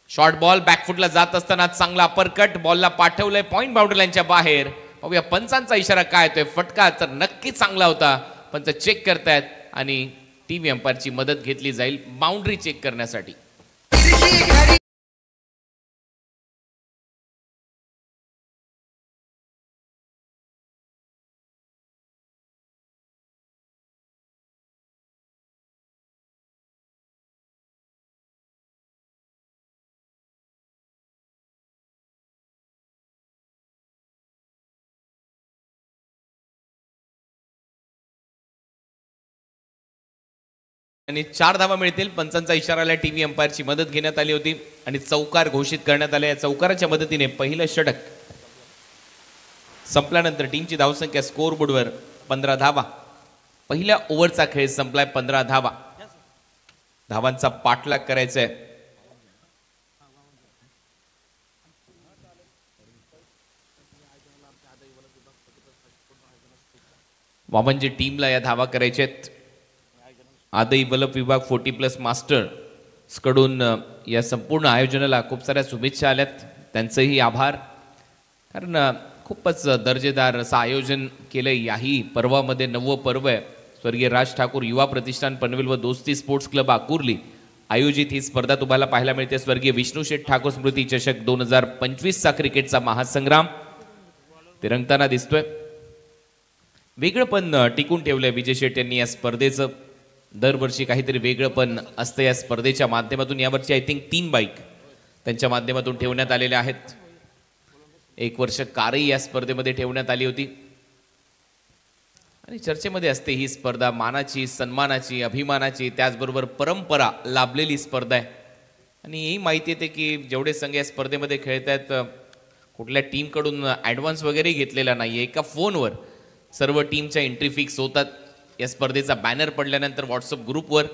Short ball बॅकफुटला जात असताना चांगला अपरकट. बॉलला पाठवलंय पॉइंट बाउंड्री लाईनच्या बाहेर. पाहूया पंचांचा इशारा काय येतोय. फटका तर नक्कीच चांगला होता. पंच चेक करतायत आणि टीव्ही अंपायरची मदत घेतली जाईल बाउंड्री चेक करण्यासाठी. आणि 4 धावा मिळतील. पंचांचा इशारा आला. टीव्ही अंपायरची मदत घेण्यात आली होती आणि चौकार घोषित करण्यात आले. या चौकाराच्या मदतीने पहिलं षटक संपल्यानंतर टीमची धावसंख्या स्कोर बोर्डवर 15 धावा. पहिल्या ओव्हरचा खेळ संपलाय. 15 धावा. धावांचा पाठलाग करायचा आहे. वामनजी टीमला या धावा करायच्या आहेत. आदई वलप विभाग 40+ मास्टर्स कडून या संपूर्ण आयोजनाला खूप साऱ्या शुभेच्छा आल्यात. त्यांचेही आभार, कारण खूपच दर्जेदार असं आयोजन केलं. याही पर्वामध्ये 9वं पर्व आहे. स्वर्गीय राज ठाकूर युवा प्रतिष्ठान पनवेल व दोस्ती स्पोर्ट्स क्लब आकुर्ली आयोजित ही स्पर्धा तुम्हाला पाहायला मिळते. स्वर्गीय विष्णू शेठ ठाकूर स्मृती चषक 2025चा क्रिकेटचा महासंग्राम ते रंगताना दिसतोय. वेगळं पण टिकून ठेवलंय विजय शेठ यांनी या स्पर्धेचं. दरवर्षी काहीतरी वेगळं पण असतं या स्पर्धेच्या माध्यमातून. यावर्षी आय थिंक 3 बाईक त्यांच्या माध्यमातून ठेवण्यात आलेल्या आहेत. 1 वर्ष कारही या स्पर्धेमध्ये ठेवण्यात आली होती. आणि चर्चेमध्ये असते ही स्पर्धा मानाची, सन्मानाची, अभिमानाची, त्याचबरोबर परंपरा लाभलेली स्पर्धा आहे. आणि ही माहिती येते की जेवढे संघ या स्पर्धेमध्ये खेळत आहेत कुठल्या टीमकडून ॲडव्हान्स वगैरे घेतलेला नाही. एका फोनवर सर्व टीमच्या एंट्री फिक्स होतात. या स्पर्धेचा बॅनर पडल्यानंतर व्हॉट्सअप ग्रुपवर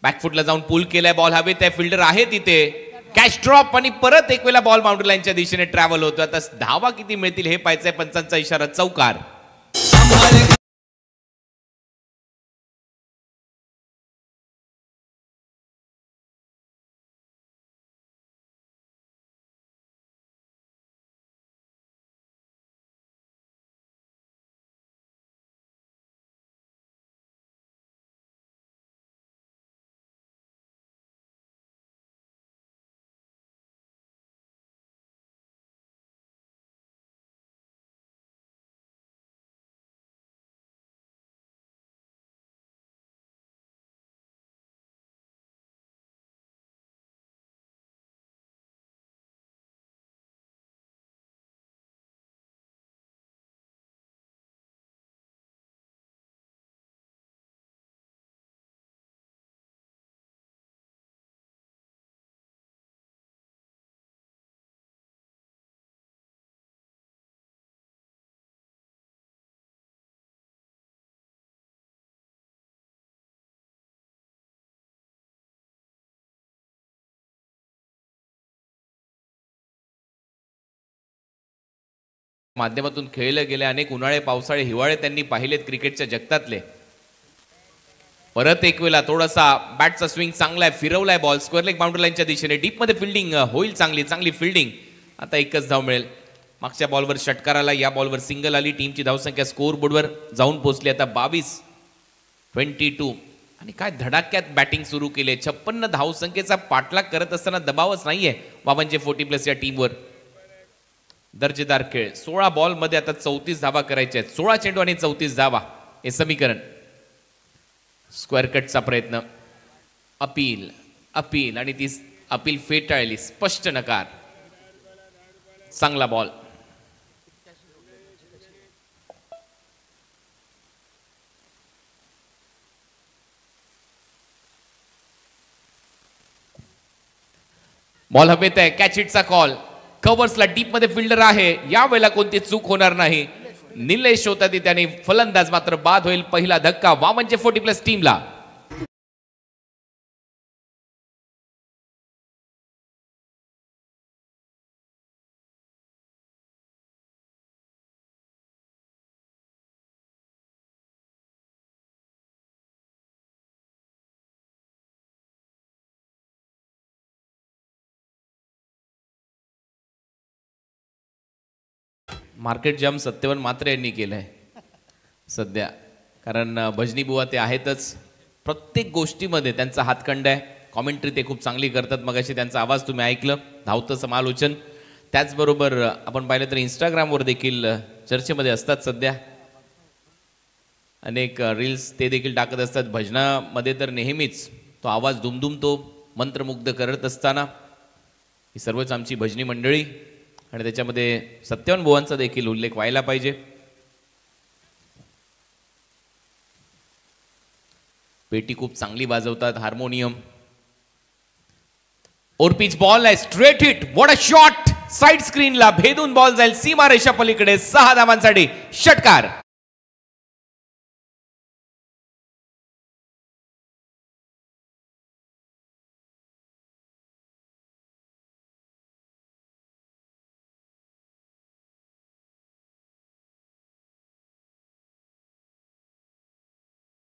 बॅकफुटला जाऊन पुल केलाय, बॉल हवे त्या फिल्डर आहे तिथे, कॅच ड्रॉप आणि परत एक वेळा बॉल बाउंड्री लाईनच्या दिशेने ट्रॅव्हल होतो. आता धावा किती मिळतील हे पाहायचंय. पंचांचा इशारा चौकार. माध्यमातून खेळले गेले अनेक उन्हाळे, पावसाळे, हिवाळे त्यांनी पाहिलेत क्रिकेटच्या जगतातले. परत एक वेळा थोडासा बॅटचा स्विंग चांगला आहे, फिरवलाय बॉल स्क्वेअर लेग बाउंड्री लाईनच्या दिशेने. डीप मध्ये फिल्डिंग होईल, चांगली फिल्डिंग. आता एकच धाव मिळेल. मागच्या बॉलवर षटकार आला, या बॉलवर सिंगल आली. टीमची धावसंख्या स्कोअर बोर्डवर जाऊन पोहोचली आता 22-22. आणि काय धडाक्यात बॅटिंग सुरू केली. 56 धावसंख्येचा पाठलाग करत असताना दबावच नाहीये बाबांचे 40+ या टीमवर. दर्जेदार खेळ. 16 बॉल मध्ये आता 34 धावा करायच्या आहेत. 16 चेंडू आणि 34 धावा हे समीकरण. स्क्वेअर कटचा प्रयत्न, अपील आणि ती अपील फेटाळली. स्पष्ट नकार. चांगला बॉल. बॉल हवेत आहे. कॅच हिटचा कॉल. कव्हर्सला डीप मध्ये फिल्डर आहे. यावेळेला कोणती चूक होणार नाही. निलेश होता ती त्याने फलंदाज मात्र बाद होईल. पहिला धक्का वामनचे 40+ टीमला. मार्केट जम सत्यवन मात्रे यांनी केलंय सध्या. कारण भजनी बुवा ते आहेतच. प्रत्येक गोष्टीमध्ये त्यांचा हातखंड आहे. कॉमेंट्री ते खूप चांगली करतात. मगाशी त्यांचा आवाज तुम्ही ऐकलं. धावतं समालोचन. त्याचबरोबर आपण पाहिलं तर इंस्टाग्रामवर देखील चर्चेमध्ये असतात सध्या. अनेक रील्स ते देखील टाकत असतात. भजनामध्ये तर नेहमीच तो आवाज दुमदुमतो मंत्रमुग्ध करत असताना. ही सर्वच आमची भजनी मंडळी आणि त्याच्यामध्ये सत्यवन बुवांचा देखील उल्लेख व्हायला पाहिजे. पेटी खूप चांगली वाजवतात, हार्मोनियम. और पिच बॉल आहे, straight hit. What a shot. Side स्क्रीनला भेदून बॉल जाईल सीमा रेषा पलीकडे. 6 धावांसाठी षटकार.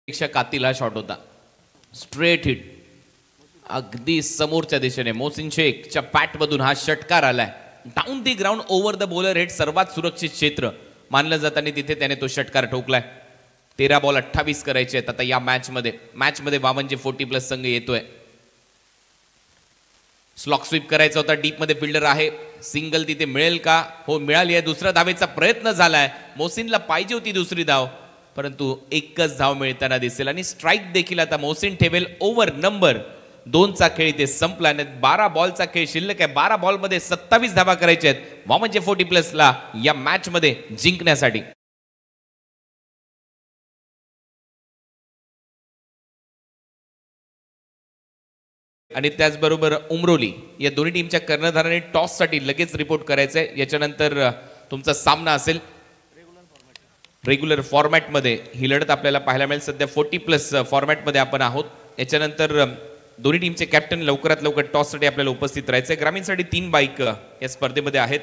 पेक्षा कातीला शॉट होता. स्ट्रेट हिट अगदी समोरच्या दिशेने. मोहसिन शेखच्या पॅट मधून हा षटकार आलाय. Down the ground over the bowler head सर्वात सुरक्षित क्षेत्र मानलं जाताना तिथे त्याने तो षटकार ठोकलाय. 13 बॉल 28 करायचे आहेत आता या मॅचमध्ये वामनचे 40+ संघ येतोय. स्लॉक स्वीप करायचा होता. डीप मध्ये फिल्डर आहे. सिंगल तिथे मिळेल का? हो मिळाली आहे. दुसऱ्या धावेचा प्रयत्न झालाय. मोहसिनला पाहिजे होती दुसरी धाव परंतु एकच धाव मिळताना दिसेल. आणि स्ट्राईक देखील आता मोहसिन ठेवेल. ओव्हर नंबर 2चा खेळ इथे संपला. 12 बॉलचा खेळ शिल्लक आहे. 12 बॉलमध्ये 27 धावा करायच्या आहेत वामनचे 40+ ला या मॅच मध्ये जिंकण्यासाठी. आणि त्याचबरोबर उमरोली या दोन्ही टीमच्या कर्णधाराने टॉससाठी लगेच रिपोर्ट करायचंय. याच्यानंतर तुमचा सामना असेल. रेग्युलर फॉर्मॅटमध्ये ही लढत आपल्याला पाहायला मिळेल. सध्या 40+ फॉर्मॅटमध्ये आपण आहोत. याच्यानंतर दोन्ही टीमचे कॅप्टन लवकरात लवकर टॉससाठी आपल्याला उपस्थित राहायचंय. ग्रामीणसाठी 3 बाईक या स्पर्धेमध्ये आहेत.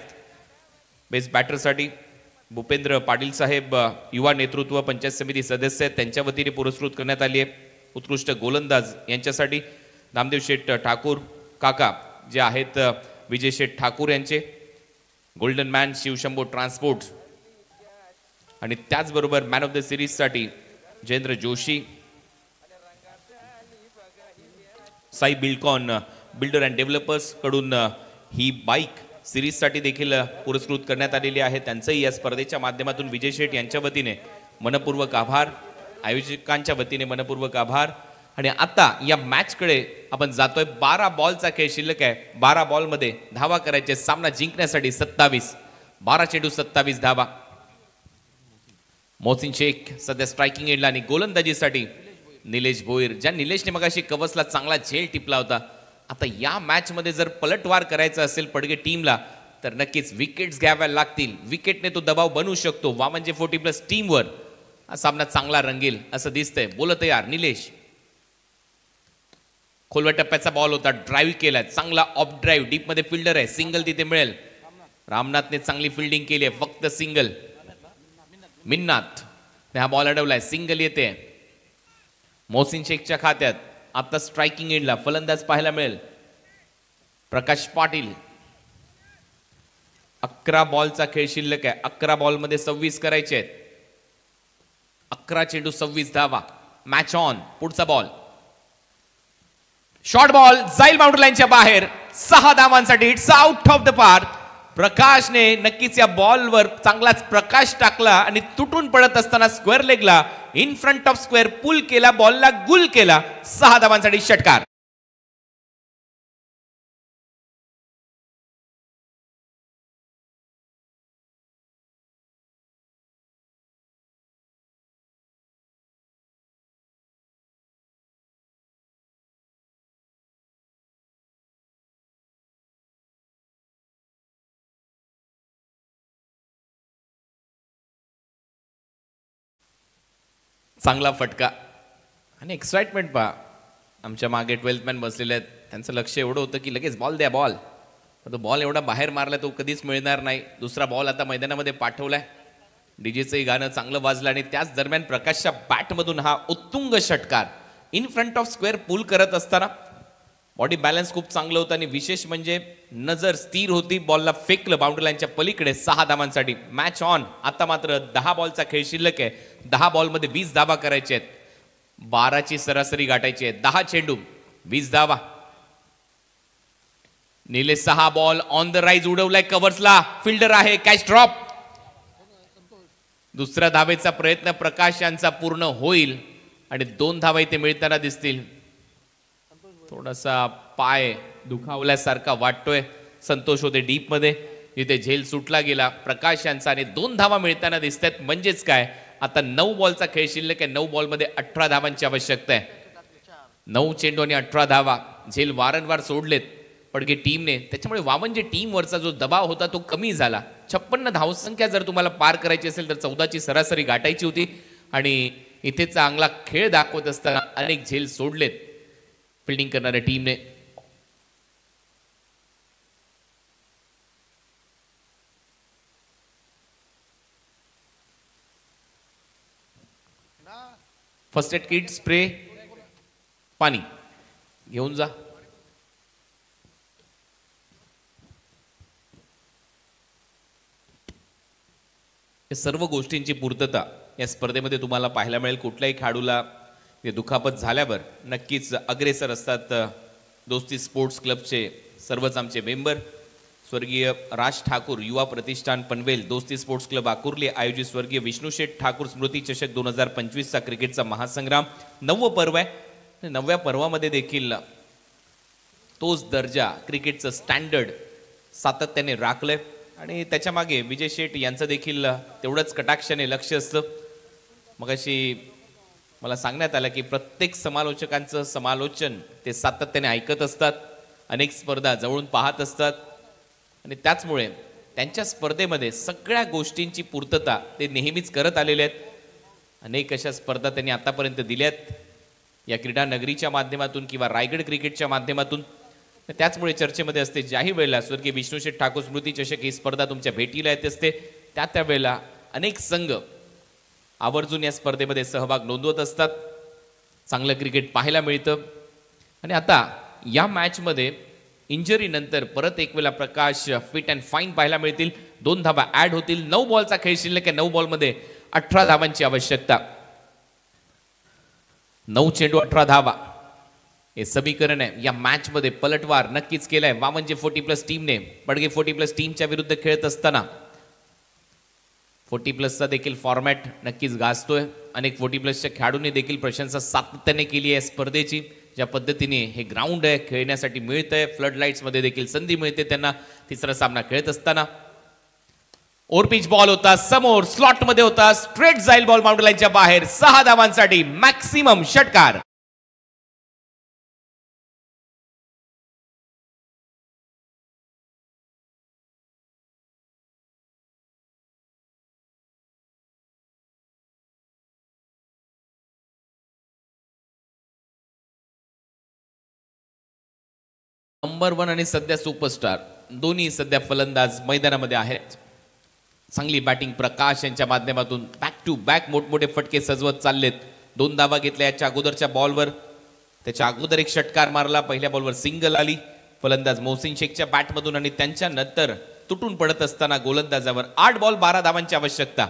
बेस्ट बॅटरसाठी भूपेंद्र पाटील साहेब युवा नेतृत्व पंचायत समिती सदस्य आहेत, त्यांच्या वतीने पुरस्कृत करण्यात आली आहे. उत्कृष्ट गोलंदाज यांच्यासाठी नामदेव शेठ ठाकूर काका जे आहेत विजय शेठ ठाकूर यांचे. गोल्डन मॅन शिवशंभो ट्रान्सपोर्ट आणि त्याचबरोबर मॅन ऑफ द सिरीजसाठी Jayendra Joshi. Sai Buildcon builder and developers कडून ही बाईक सिरीजसाठी देखील पुरस्कृत करण्यात आलेली आहे. त्यांचंही या स्पर्धेच्या माध्यमातून विजय शेठ यांच्या वतीने मनपूर्वक आभार, आयोजकांच्या वतीने मनपूर्वक आभार. आणि आता या मॅचकडे आपण जातोय. 12 बॉलचा खेळ शिल्लक आहे. 12 बॉलमध्ये धावा करायचे. सामना जिंकण्यासाठी 27 12 चेंडू 27 धावा. मोहसिन शेख सध्या स्ट्रायकिंग एंडला आणि गोलंदाजीसाठी निलेश भोईर. ज्या निलेशने मगाशी कवचला चांगला झेल टिपला होता. आता या मॅच मध्ये जर पलटवार करायचा असेल पडगे टीमला तर नक्कीच विकेट्स घ्याव्या लागतील. विकेटने तो दबाव बनवू शकतो. म्हणजे 40+ टीमवर हा सामना चांगला रंगेल असं दिसतंय. बोल तयार निलेश. खोलव्या टप्प्याचा बॉल होता. ड्राईव्ह केलाय चांगला ऑफ ड्राईव्ह. डीप मध्ये फिल्डर आहे. सिंगल तिथे मिळेल. रामनाथने चांगली फिल्डिंग केली आहे. फक्त सिंगल. मिन्नाथ हा बॉल अडवलाय. सिंगल येते. मोहसिन शेखच्या खात्यात आता स्ट्रायकिंग एंडला फलंदाज पाहायला मिळेल प्रकाश पाटील. 11 बॉलचा खेळ शिल्लक आहे. 11 बॉलमध्ये 26 करायचे आहेत. 11 चेंडू 26 धावा. Match on. पुढचा बॉल शॉर्ट बॉल जाईल बाउंड्री लाईनच्या बाहेर. 6 धावांसाठी. It's out of the park. प्रकाशने नक्कीच या बॉलवर चांगलाच प्रकाश टाकला आणि तुटून पडत असताना स्क्वेअर लेगला in front of square pull केला. बॉलला गुल केला. 6 धावांसाठी षटकार. चांगला फटका आणि एक्साइटमेंट पहा. आमच्या मागे 12th मॅन बसलेले आहेत. त्यांचं लक्ष एवढं होतं की लगेच बॉल द्या बॉल. तो बॉल एवढा बाहेर मारला तो कधीच मिळणार नाही. दुसरा बॉल आता मैदानामध्ये पाठवलाय. डीजेचंही गाणं चांगलं वाजलं आणि त्याच दरम्यान प्रकाशच्या बॅटमधून हा उत्तुंग षटकार. इन फ्रंट ऑफ स्क्वेअर पुल करत असताना बॉडी बॅलन्स खूप चांगलं होतं आणि विशेष म्हणजे नजर स्थिर होती. बॉलला फेकलं बाउंड्री लाईनच्या पलीकडे. 6 धावांसाठी मॅच ऑन. आता मात्र 10 बॉलचा खेळ शिल्लक आहे. 10 बॉलमध्ये 20 धावा करायचे आहेत. 12ची सरासरी गाठायची आहे. 10 चेंडू 20 धावा. Nilesh 6 ball on the rise उडवलाय कव्हर्सला. फिल्डर आहे. Catch drop. दुसऱ्या धावेचा प्रयत्न प्रकाश यांचा पूर्ण होईल आणि 2 धावा इथे मिळताना दिसतील. थोडासा पाय दुखावल्यासारखा वाटतोय. संतोष होते डीप मध्ये. इथे झेल सुटला गेला प्रकाश यांचा आणि 2 धावा मिळताना दिसत आहेत. म्हणजेच काय आता 9 बॉलचा खेळ शिल्लक आहे. 9 बॉलमध्ये 18 धावांची आवश्यकता आहे. 9 चेंडू आणि 18 धावा. झेल वारंवार सोडलेत पडगे टीमने. त्याच्यामुळे वामनजे टीमवरचा जो दबाव होता तो कमी झाला. 56 धावसंख्या जर तुम्हाला पार करायची असेल तर 14ची सरासरी गाठायची होती आणि इथे चांगला खेळ दाखवत असताना अनेक झेल सोडलेत फिल्डिंग करणाऱ्या टीमने. फर्स्ट एड किट स्प्रे पाणी घेऊन जा. या सर्व गोष्टींची पूर्तता या स्पर्धेमध्ये तुम्हाला पाहायला मिळेल. कुठल्याही खेळाडूला दुखापत झाल्यावर नक्कीच अग्रेसर असतात दोस्ती स्पोर्ट्स क्लबचे सर्वच आमचे मेंबर. स्वर्गीय राज ठाकूर युवा प्रतिष्ठान पनवेल, दोस्ती स्पोर्ट्स क्लब आकुर्ली आयोजित स्वर्गीय विष्णुशेठ ठाकूर स्मृती चषक 2025चा क्रिकेटचा महासंग्राम 9वं पर्व आहे. 9व्या पर्वामध्ये देखील तोच दर्जा क्रिकेटचं स्टँडर्ड सातत्याने राखलंय आणि त्याच्या मागे विजय शेठ यांचं देखील तेवढंच कटाक्षाने लक्ष असतं. मगाशी मला सांगण्यात आलं की प्रत्येक समालोचकांचं समालोचन ते सातत्याने ऐकत असतात, अनेक स्पर्धा जवळून पाहत असतात आणि त्याचमुळे त्यांच्या स्पर्धेमध्ये सगळ्या गोष्टींची पूर्तता ते नेहमीच करत आलेले आहेत. अनेक अशा स्पर्धा त्यांनी आतापर्यंत दिल्यात या क्रीडा नगरीच्या माध्यमातून किंवा रायगड क्रिकेटच्या माध्यमातून. त्याचमुळे चर्चेमध्ये असते. ज्याही वेळेला स्वर्गीय विष्णुशेठ ठाकूर स्मृती चषक ही स्पर्धा तुमच्या भेटीला येत असते, त्या वेळेला अनेक संघ आवर्जून या स्पर्धेमध्ये सहभाग नोंदवत असतात. चांगलं क्रिकेट पाहायला मिळतं. आणि आता या मॅचमध्ये इंजरी नंतर परत एक वेळा प्रकाश फिट अँड फाईन पाहायला मिळतील. 2 धावा ऍड होतील. 9 बॉलचा खेळ शिल्लक आहे. 9 बॉलमध्ये 18 धावांची आवश्यकता. 9 चेंडू 18 धावा हे समीकरण आहे. या मॅच मध्ये पलटवार नक्कीच केलाय वामनजे 40+ टीमने. पडगे 40+ टीमच्या विरुद्ध खेळत असताना 40+चा देखील फॉर्मॅट नक्कीच गाजतोय. अनेक 40+च्या खेळाडूंनी देखील प्रशंसा सातत्याने केली आहे स्पर्धेची. ज्या पद्धतीने हे ग्राउंड आहे खेळण्यासाठी मिळतंय, फ्लड लाईट्स मध्ये देखील संधी मिळते त्यांना तिसरा सामना खेळत असताना. ओव्हरपिच बॉल होता, समोर स्लॉट मध्ये होता, स्ट्रेट जाईल बॉल बाउंड्री लाईनच्या बाहेर. 6 धावांसाठी मॅक्सिमम षटकार. नंबर 1 आणि सध्या सुपरस्टार दोन्ही सध्या फलंदाज मैदानामध्ये आहेत. चांगली बॅटिंग प्रकाश यांच्या माध्यमातून बॅक टू बॅक मोठमोठे फटके सजवत चाललेत. 2 धावा घेतल्या याच्या अगोदरच्या बॉलवर. त्याच्या अगोदर एक षटकार मारला. पहिल्या बॉलवर सिंगल आली फलंदाज मोहसिन शेखच्या बॅटमधून आणि त्यांच्या नंतर तुटून पडत असताना गोलंदाजावर 8 बॉल 12 धावांची आवश्यकता.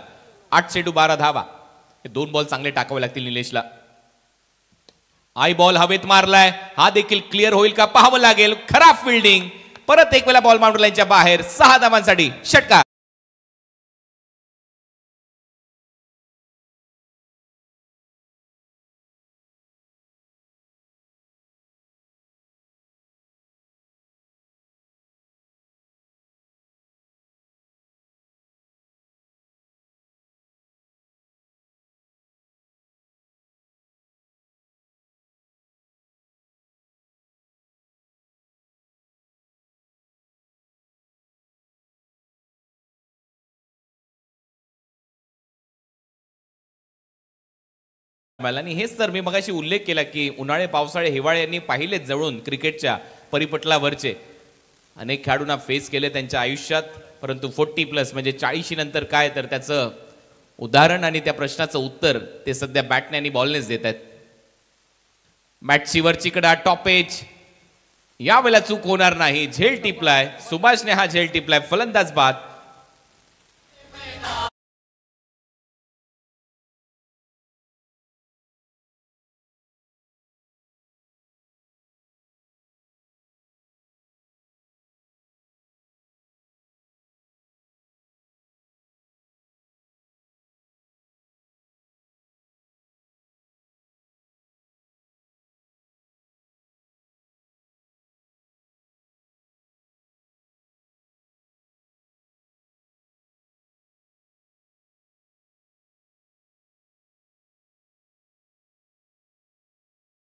8 चेंडू 12 धावा. हे 2 बॉल चांगले टाकावे लागतील निलेशला. आय बॉल हवेत मारलाय. हा देखील क्लिअर होईल का पाहावं लागेल. खराब फिल्डिंग. परत एक वेळा बॉल बाउंड्री लाईनच्या बाहेर. 6 धावांसाठी षटकार. आणि हेच तर मी मगाशी उल्लेख केला की उन्हाळे पावसाळे हिवाळे यांनी पाहिलेच जवळून क्रिकेटच्या परिपटलावरचे. अनेक खेळाडूंना फेस केले त्यांच्या आयुष्यात, परंतु 40+ म्हणजे 40 नंतर काय, तर त्याचं उदाहरण आणि त्या प्रश्नाचं उत्तर ते सध्या बॅटने आणि बॉलनेच देत आहेत. मॅचची वरची कडा टॉप एज. यावेळेला चूक होणार नाही. झेल टिपलाय सुभाषने. हा झेल टिपलाय. फलंदाज बाद.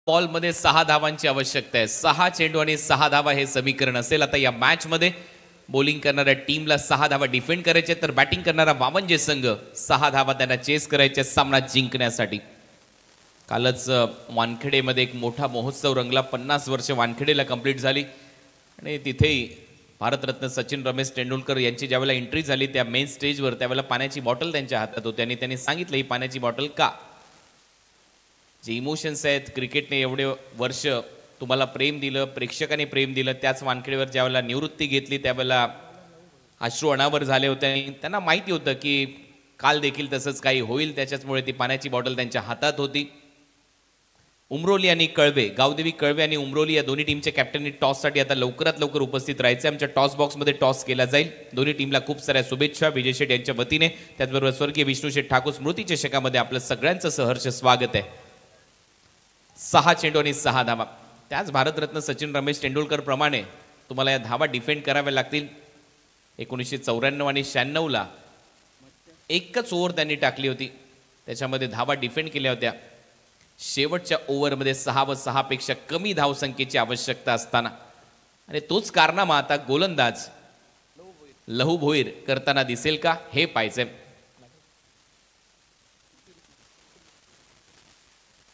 बॉल मध्ये 6 धावांची आवश्यकता आहे. 6 चेंडू आणि 6 धावा हे समीकरण असेल. आता या मॅच मध्ये बॉलिंग करणाऱ्या टीमला 6 धावा डिफेंड करायचे, तर बॅटिंग करणारा वामनजे संघ 6 धावा त्यांना चेस करायचे सामना जिंकण्यासाठी. कालच वानखेडेमध्ये एक मोठा महोत्सव रंगला. 50 वर्ष वानखेडेला कंप्लीट झाली आणि तिथेही भारतरत्न सचिन रमेश तेंडुलकर यांची ज्यावेळेला एंट्री झाली त्या मेन स्टेजवर, त्यावेळेला पाण्याची बॉटल त्यांच्या हातात होती आणि त्यांनी सांगितलं ही पाण्याची बॉटल का. जे इमोशन्स आहेत, क्रिकेटने एवढे वर्ष तुम्हाला प्रेम दिलं, प्रेक्षकांनी प्रेम दिलं, त्याच वानखेडेवर ज्यावेळेला निवृत्ती घेतली त्यावेळेला अश्रू अनावर झाले होते आणि त्यांना माहिती होतं की काल देखील तसंच काही होईल. त्याच्याचमुळे ती पाण्याची बॉटल त्यांच्या हातात होती. उमरोली आणि कळवे, गावदेवी कळवे आणि उमरोली या दोन्ही टीमच्या कॅप्टननी टॉससाठी आता लवकरात लवकर उपस्थित राहायचे. आमच्या टॉस बॉक्समध्ये टॉस केला जाईल. दोन्ही टीमला खूप साऱ्या शुभेच्छा विजय शेठ यांच्या वतीने. त्याचबरोबर स्वर्गीय विष्णुशेठ ठाकूर स्मृती चषकामध्ये आपलं सगळ्यांचं सहर्ष स्वागत आहे. 6 चेंडू आणि 6 धावा. त्याच भारतरत्न सचिन रमेश तेंडुलकर प्रमाणे तुम्हाला या धावा डिफेंड कराव्या लागतील. 1994 आणि 96ला एकच ओव्हर त्यांनी टाकली होती, त्याच्यामध्ये धावा डिफेंड केल्या होत्या. शेवटच्या ओव्हरमध्ये 6 व 6 पेक्षा कमी धावसंख्येची आवश्यकता असताना आणि तोच कारनामा आता गोलंदाज लहू भोईर करताना दिसेल का हे पाहायचंय.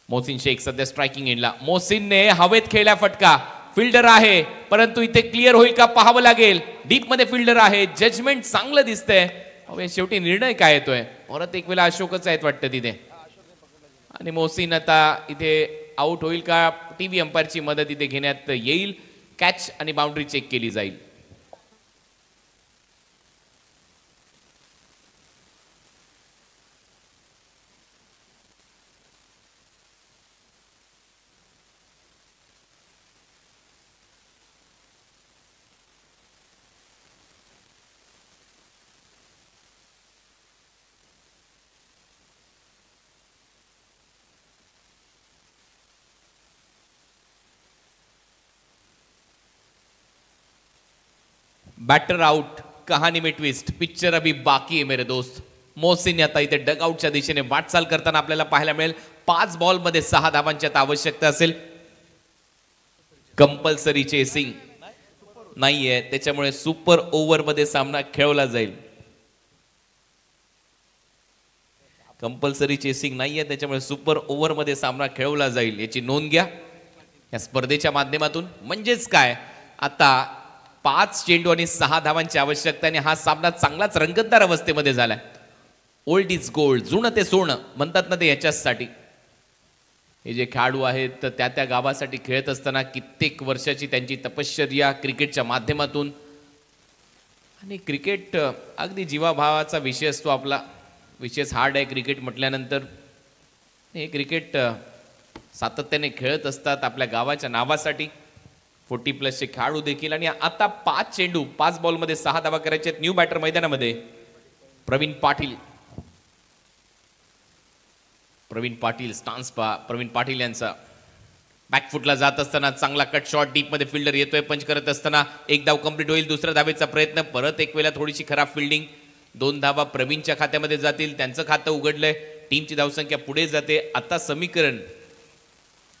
मोहसिन शेख सध्या स्ट्रायकिंग एंडला. मोहसिनने हवेत खेळला फटका. फिल्डर आहे परंतु इथे क्लिअर होईल का पाहावं लागेल. डीप मध्ये फिल्डर आहे. जजमेंट चांगलं दिसतंय. अवे शेवटी निर्णय काय येतोय. परत एक वेळा अशोकच आहेत वाटतं तिथे आणि मोहसिन आता इथे आउट होईल का. टीव्ही अंपायरची मदत इथे घेण्यात येईल. कॅच आणि बाउंड्री चेक केली जाईल. Batter out. कहानी में ट्विस्ट. पिक्चर अभी बाकी है मेरे दोस्त. मोहसिन आता इथे डगआउटच्या दिशेने वाटचाल करताना आपल्याला पाहायला मिळेल. 5 बॉल मध्ये 6 धावांची आवश्यकता असेल. कंपल्सरी चेसिंग नाहीये त्याच्यामुळे सुपर ओव्हर मध्ये सामना खेळवला जाईल. कंपल्सरी चेसिंग नाहीये त्याच्यामुळे सुपर ओव्हर मध्ये सामना खेळवला जाईल याची नोंद घ्या या स्पर्धेच्या माध्यमातून. म्हणजेच काय आता 5 चेंडू आणि 6 धावांची आवश्यकता आणि हा सामना चांगलाच रंगतदार अवस्थेमध्ये झालाय. Old is gold. जुनं ते सोनं म्हणतात ना ते याच्यासाठी. हे जे खेळाडू आहेत तर त्या गावासाठी खेळत असताना कित्येक वर्षाची त्यांची तपश्चर्या क्रिकेटच्या माध्यमातून आणि क्रिकेट अगदी जीवाभावाचा विषय असतो आपला. विशेष हार्ड आहे क्रिकेट म्हटल्यानंतर. हे क्रिकेट सातत्याने खेळत असतात आपल्या गावाच्या नावासाठी. 40+ चे खेळाडू देखील आणि आता 5 चेंडू 5 बॉलमध्ये 6 धावा करायचे आहेत. न्यू बॅटर मैदानामध्ये प्रवीण पाटील. प्रवीण पाटील स्टान्स पहा. प्रवीण पाटील यांचा बॅकफुटला जात असताना चांगला कट शॉट. डीप मध्ये फिल्डर येतोय. पंच करत असताना एक धाव कंप्लीट होईल. दुसऱ्या धावेचा प्रयत्न. परत एक वेळा थोडीशी खराब फिल्डिंग. 2 धावा प्रवीणच्या खात्यामध्ये जातील. त्यांचं खातं उघडलंय. टीमची धावसंख्या पुढे जाते. आता समीकरण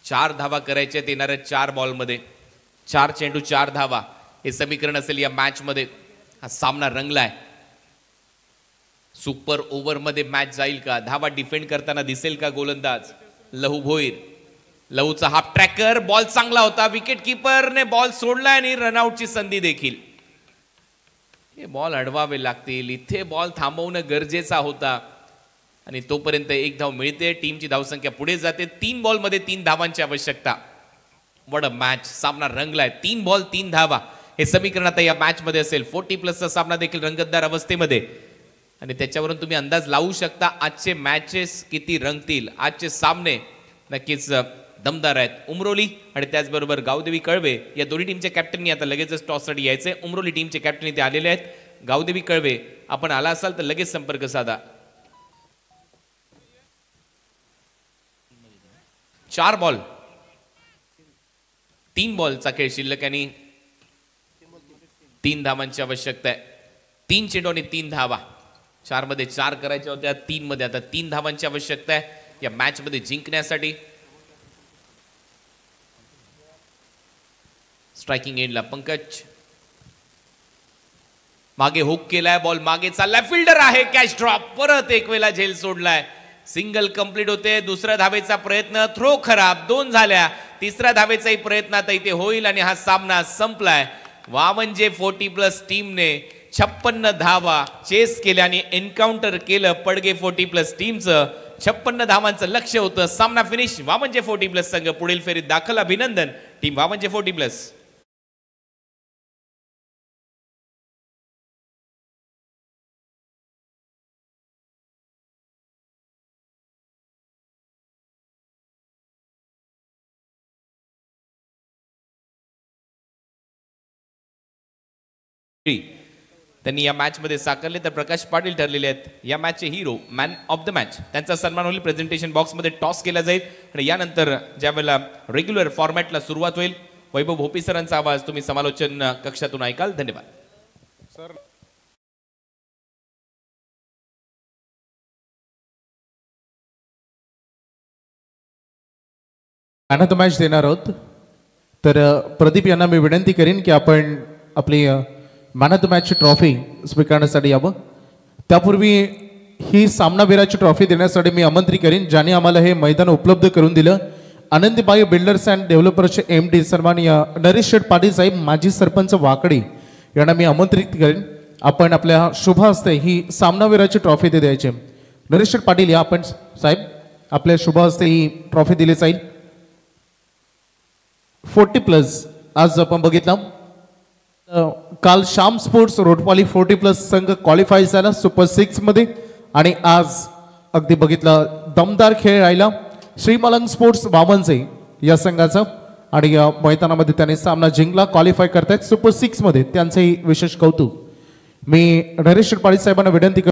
4 धावा करायच्या येणाऱ्या 4 बॉलमध्ये. 4 चेंडू 4 धावा हे समीकरण असेल या मॅच मध्ये. हा सामना रंगलाय. सुपर ओव्हर मध्ये मॅच जाईल का. धावा डिफेंड करताना दिसेल का गोलंदाज लहू भोईर. लहूचा हाफ ट्रॅकर. बॉल चांगला होता. विकेट किपरने बॉल सोडला आणि रनआउटची संधी देखील. हे बॉल अडवावे लागतील. इथे बॉल थांबवणं गरजेचा होता आणि तोपर्यंत 1 धाव मिळते. टीमची धावसंख्या पुढे जाते. 3 बॉलमध्ये 3 धावांची आवश्यकता. वड मॅच. सामना रंगलाय. 3 बॉल 3 धावा हे समीकरण आता या मॅच मध्ये असेल. 40+ सामना देखील रंगतदार अवस्थेमध्ये आणि त्याच्यावरून तुम्ही अंदाज लावू शकता आजचे मॅचेस किती रंगतील. आजचे सामने नक्कीच दमदार आहेत. उमरोली आणि त्याचबरोबर गावदेवी कळवे या दोन्ही टीमच्या कॅप्टननी आता लगेचच टॉससाठी यायचंय. उमरोली टीमचे कॅप्टन इथे आलेले आहेत. गावदेवी कळवे आपण आला असाल तर लगेच संपर्क साधा. 4 बॉल 3 बॉलचा खेळ शिल्लक आणि 3 धावांची आवश्यकता आहे. 3 चेंडू आणि 3 धावा. 4 मध्ये 4 करायच्या होत्या. 3 मध्ये आता 3 धावांची आवश्यकता आहे या मॅच मध्ये जिंकण्यासाठी. स्ट्रायकिंग एंडला पंकज. मागे हुक केलाय. बॉल मागे चाललाय. फिल्डर आहे. Catch drop. परत एक वेळा झेल सोडलाय. सिंगल कंप्लीट होते. दुसऱ्या धावेचा प्रयत्न. थ्रो खराब. 2 झाल्या. तिसऱ्या धावेचाही प्रयत्न आता इथे होईल आणि हा सामना संपलाय. वामनजे 40+ टीमने 56 धावा चेस केल्या आणि एन्काउंटर केलं पडगे 40+ टीमचं. 56 धावांचं लक्ष्य होतं. सामना फिनिश. वामनजे 40+ संघ पुढील फेरीत दाखल. अभिनंदन टीम वामनजे 40+. त्यांनी या मॅच मध्ये साकारले तर प्रकाश पाटील ठरलेले आहेत या मॅचचे hero. Man of the match त्यांचा सन्मान होईल. प्रेझेंटेशन बॉक्स मध्ये टॉस केला जाईल आणि यानंतर ज्यावेळेला रेग्युलर फॉर्मॅटला सुरुवात होईल वैभव भोपी सरांचा आवाज तुम्ही समालोचन कक्षातून ऐकाल. धन्यवाद. मॅन ऑफ द मॅच देणार आहोत. तर प्रदीप यांना मी विनंती करीन की आपण आपली मॅन ऑफ द मॅचची ट्रॉफी स्वीकारण्यासाठी यावं. त्यापूर्वी ही सामनावीराची ट्रॉफी देण्यासाठी मी आमंत्रित करीन ज्याने आम्हाला हे मैदान उपलब्ध करून दिलं. आनंदीबाई बिल्डर्स अँड डेव्हलपर्सचे MD सन्माननीय नरेश शेठ पाटील साहेब, माजी सरपंच वाकडी यांना मी आमंत्रित करेन. आपण आपल्या शुभ हस्ते ही सामनावीराची ट्रॉफी ते द्यायची. नरेश शेठ पाटील या आपण साहेब, आपल्या शुभ हस्ते ही ट्रॉफी दिली जाईल. 40+ आज आपण बघितलं काल श्याम स्पोर्ट्स रोडपाली 40+ संघ क्वालिफाय झाला सुपर 6 मध्ये आणि आज अगदी बघितलं दमदार खेळ राहिला श्रीमलंग स्पोर्ट्स वामनचे या संघाचा आणि या मैदानामध्ये त्याने सामना जिंकला, क्वालिफाय करतायत सुपर 6 मध्ये. त्यांचंही विशेष कौतुक. मी नरेश पाटील साहेबांना विनंती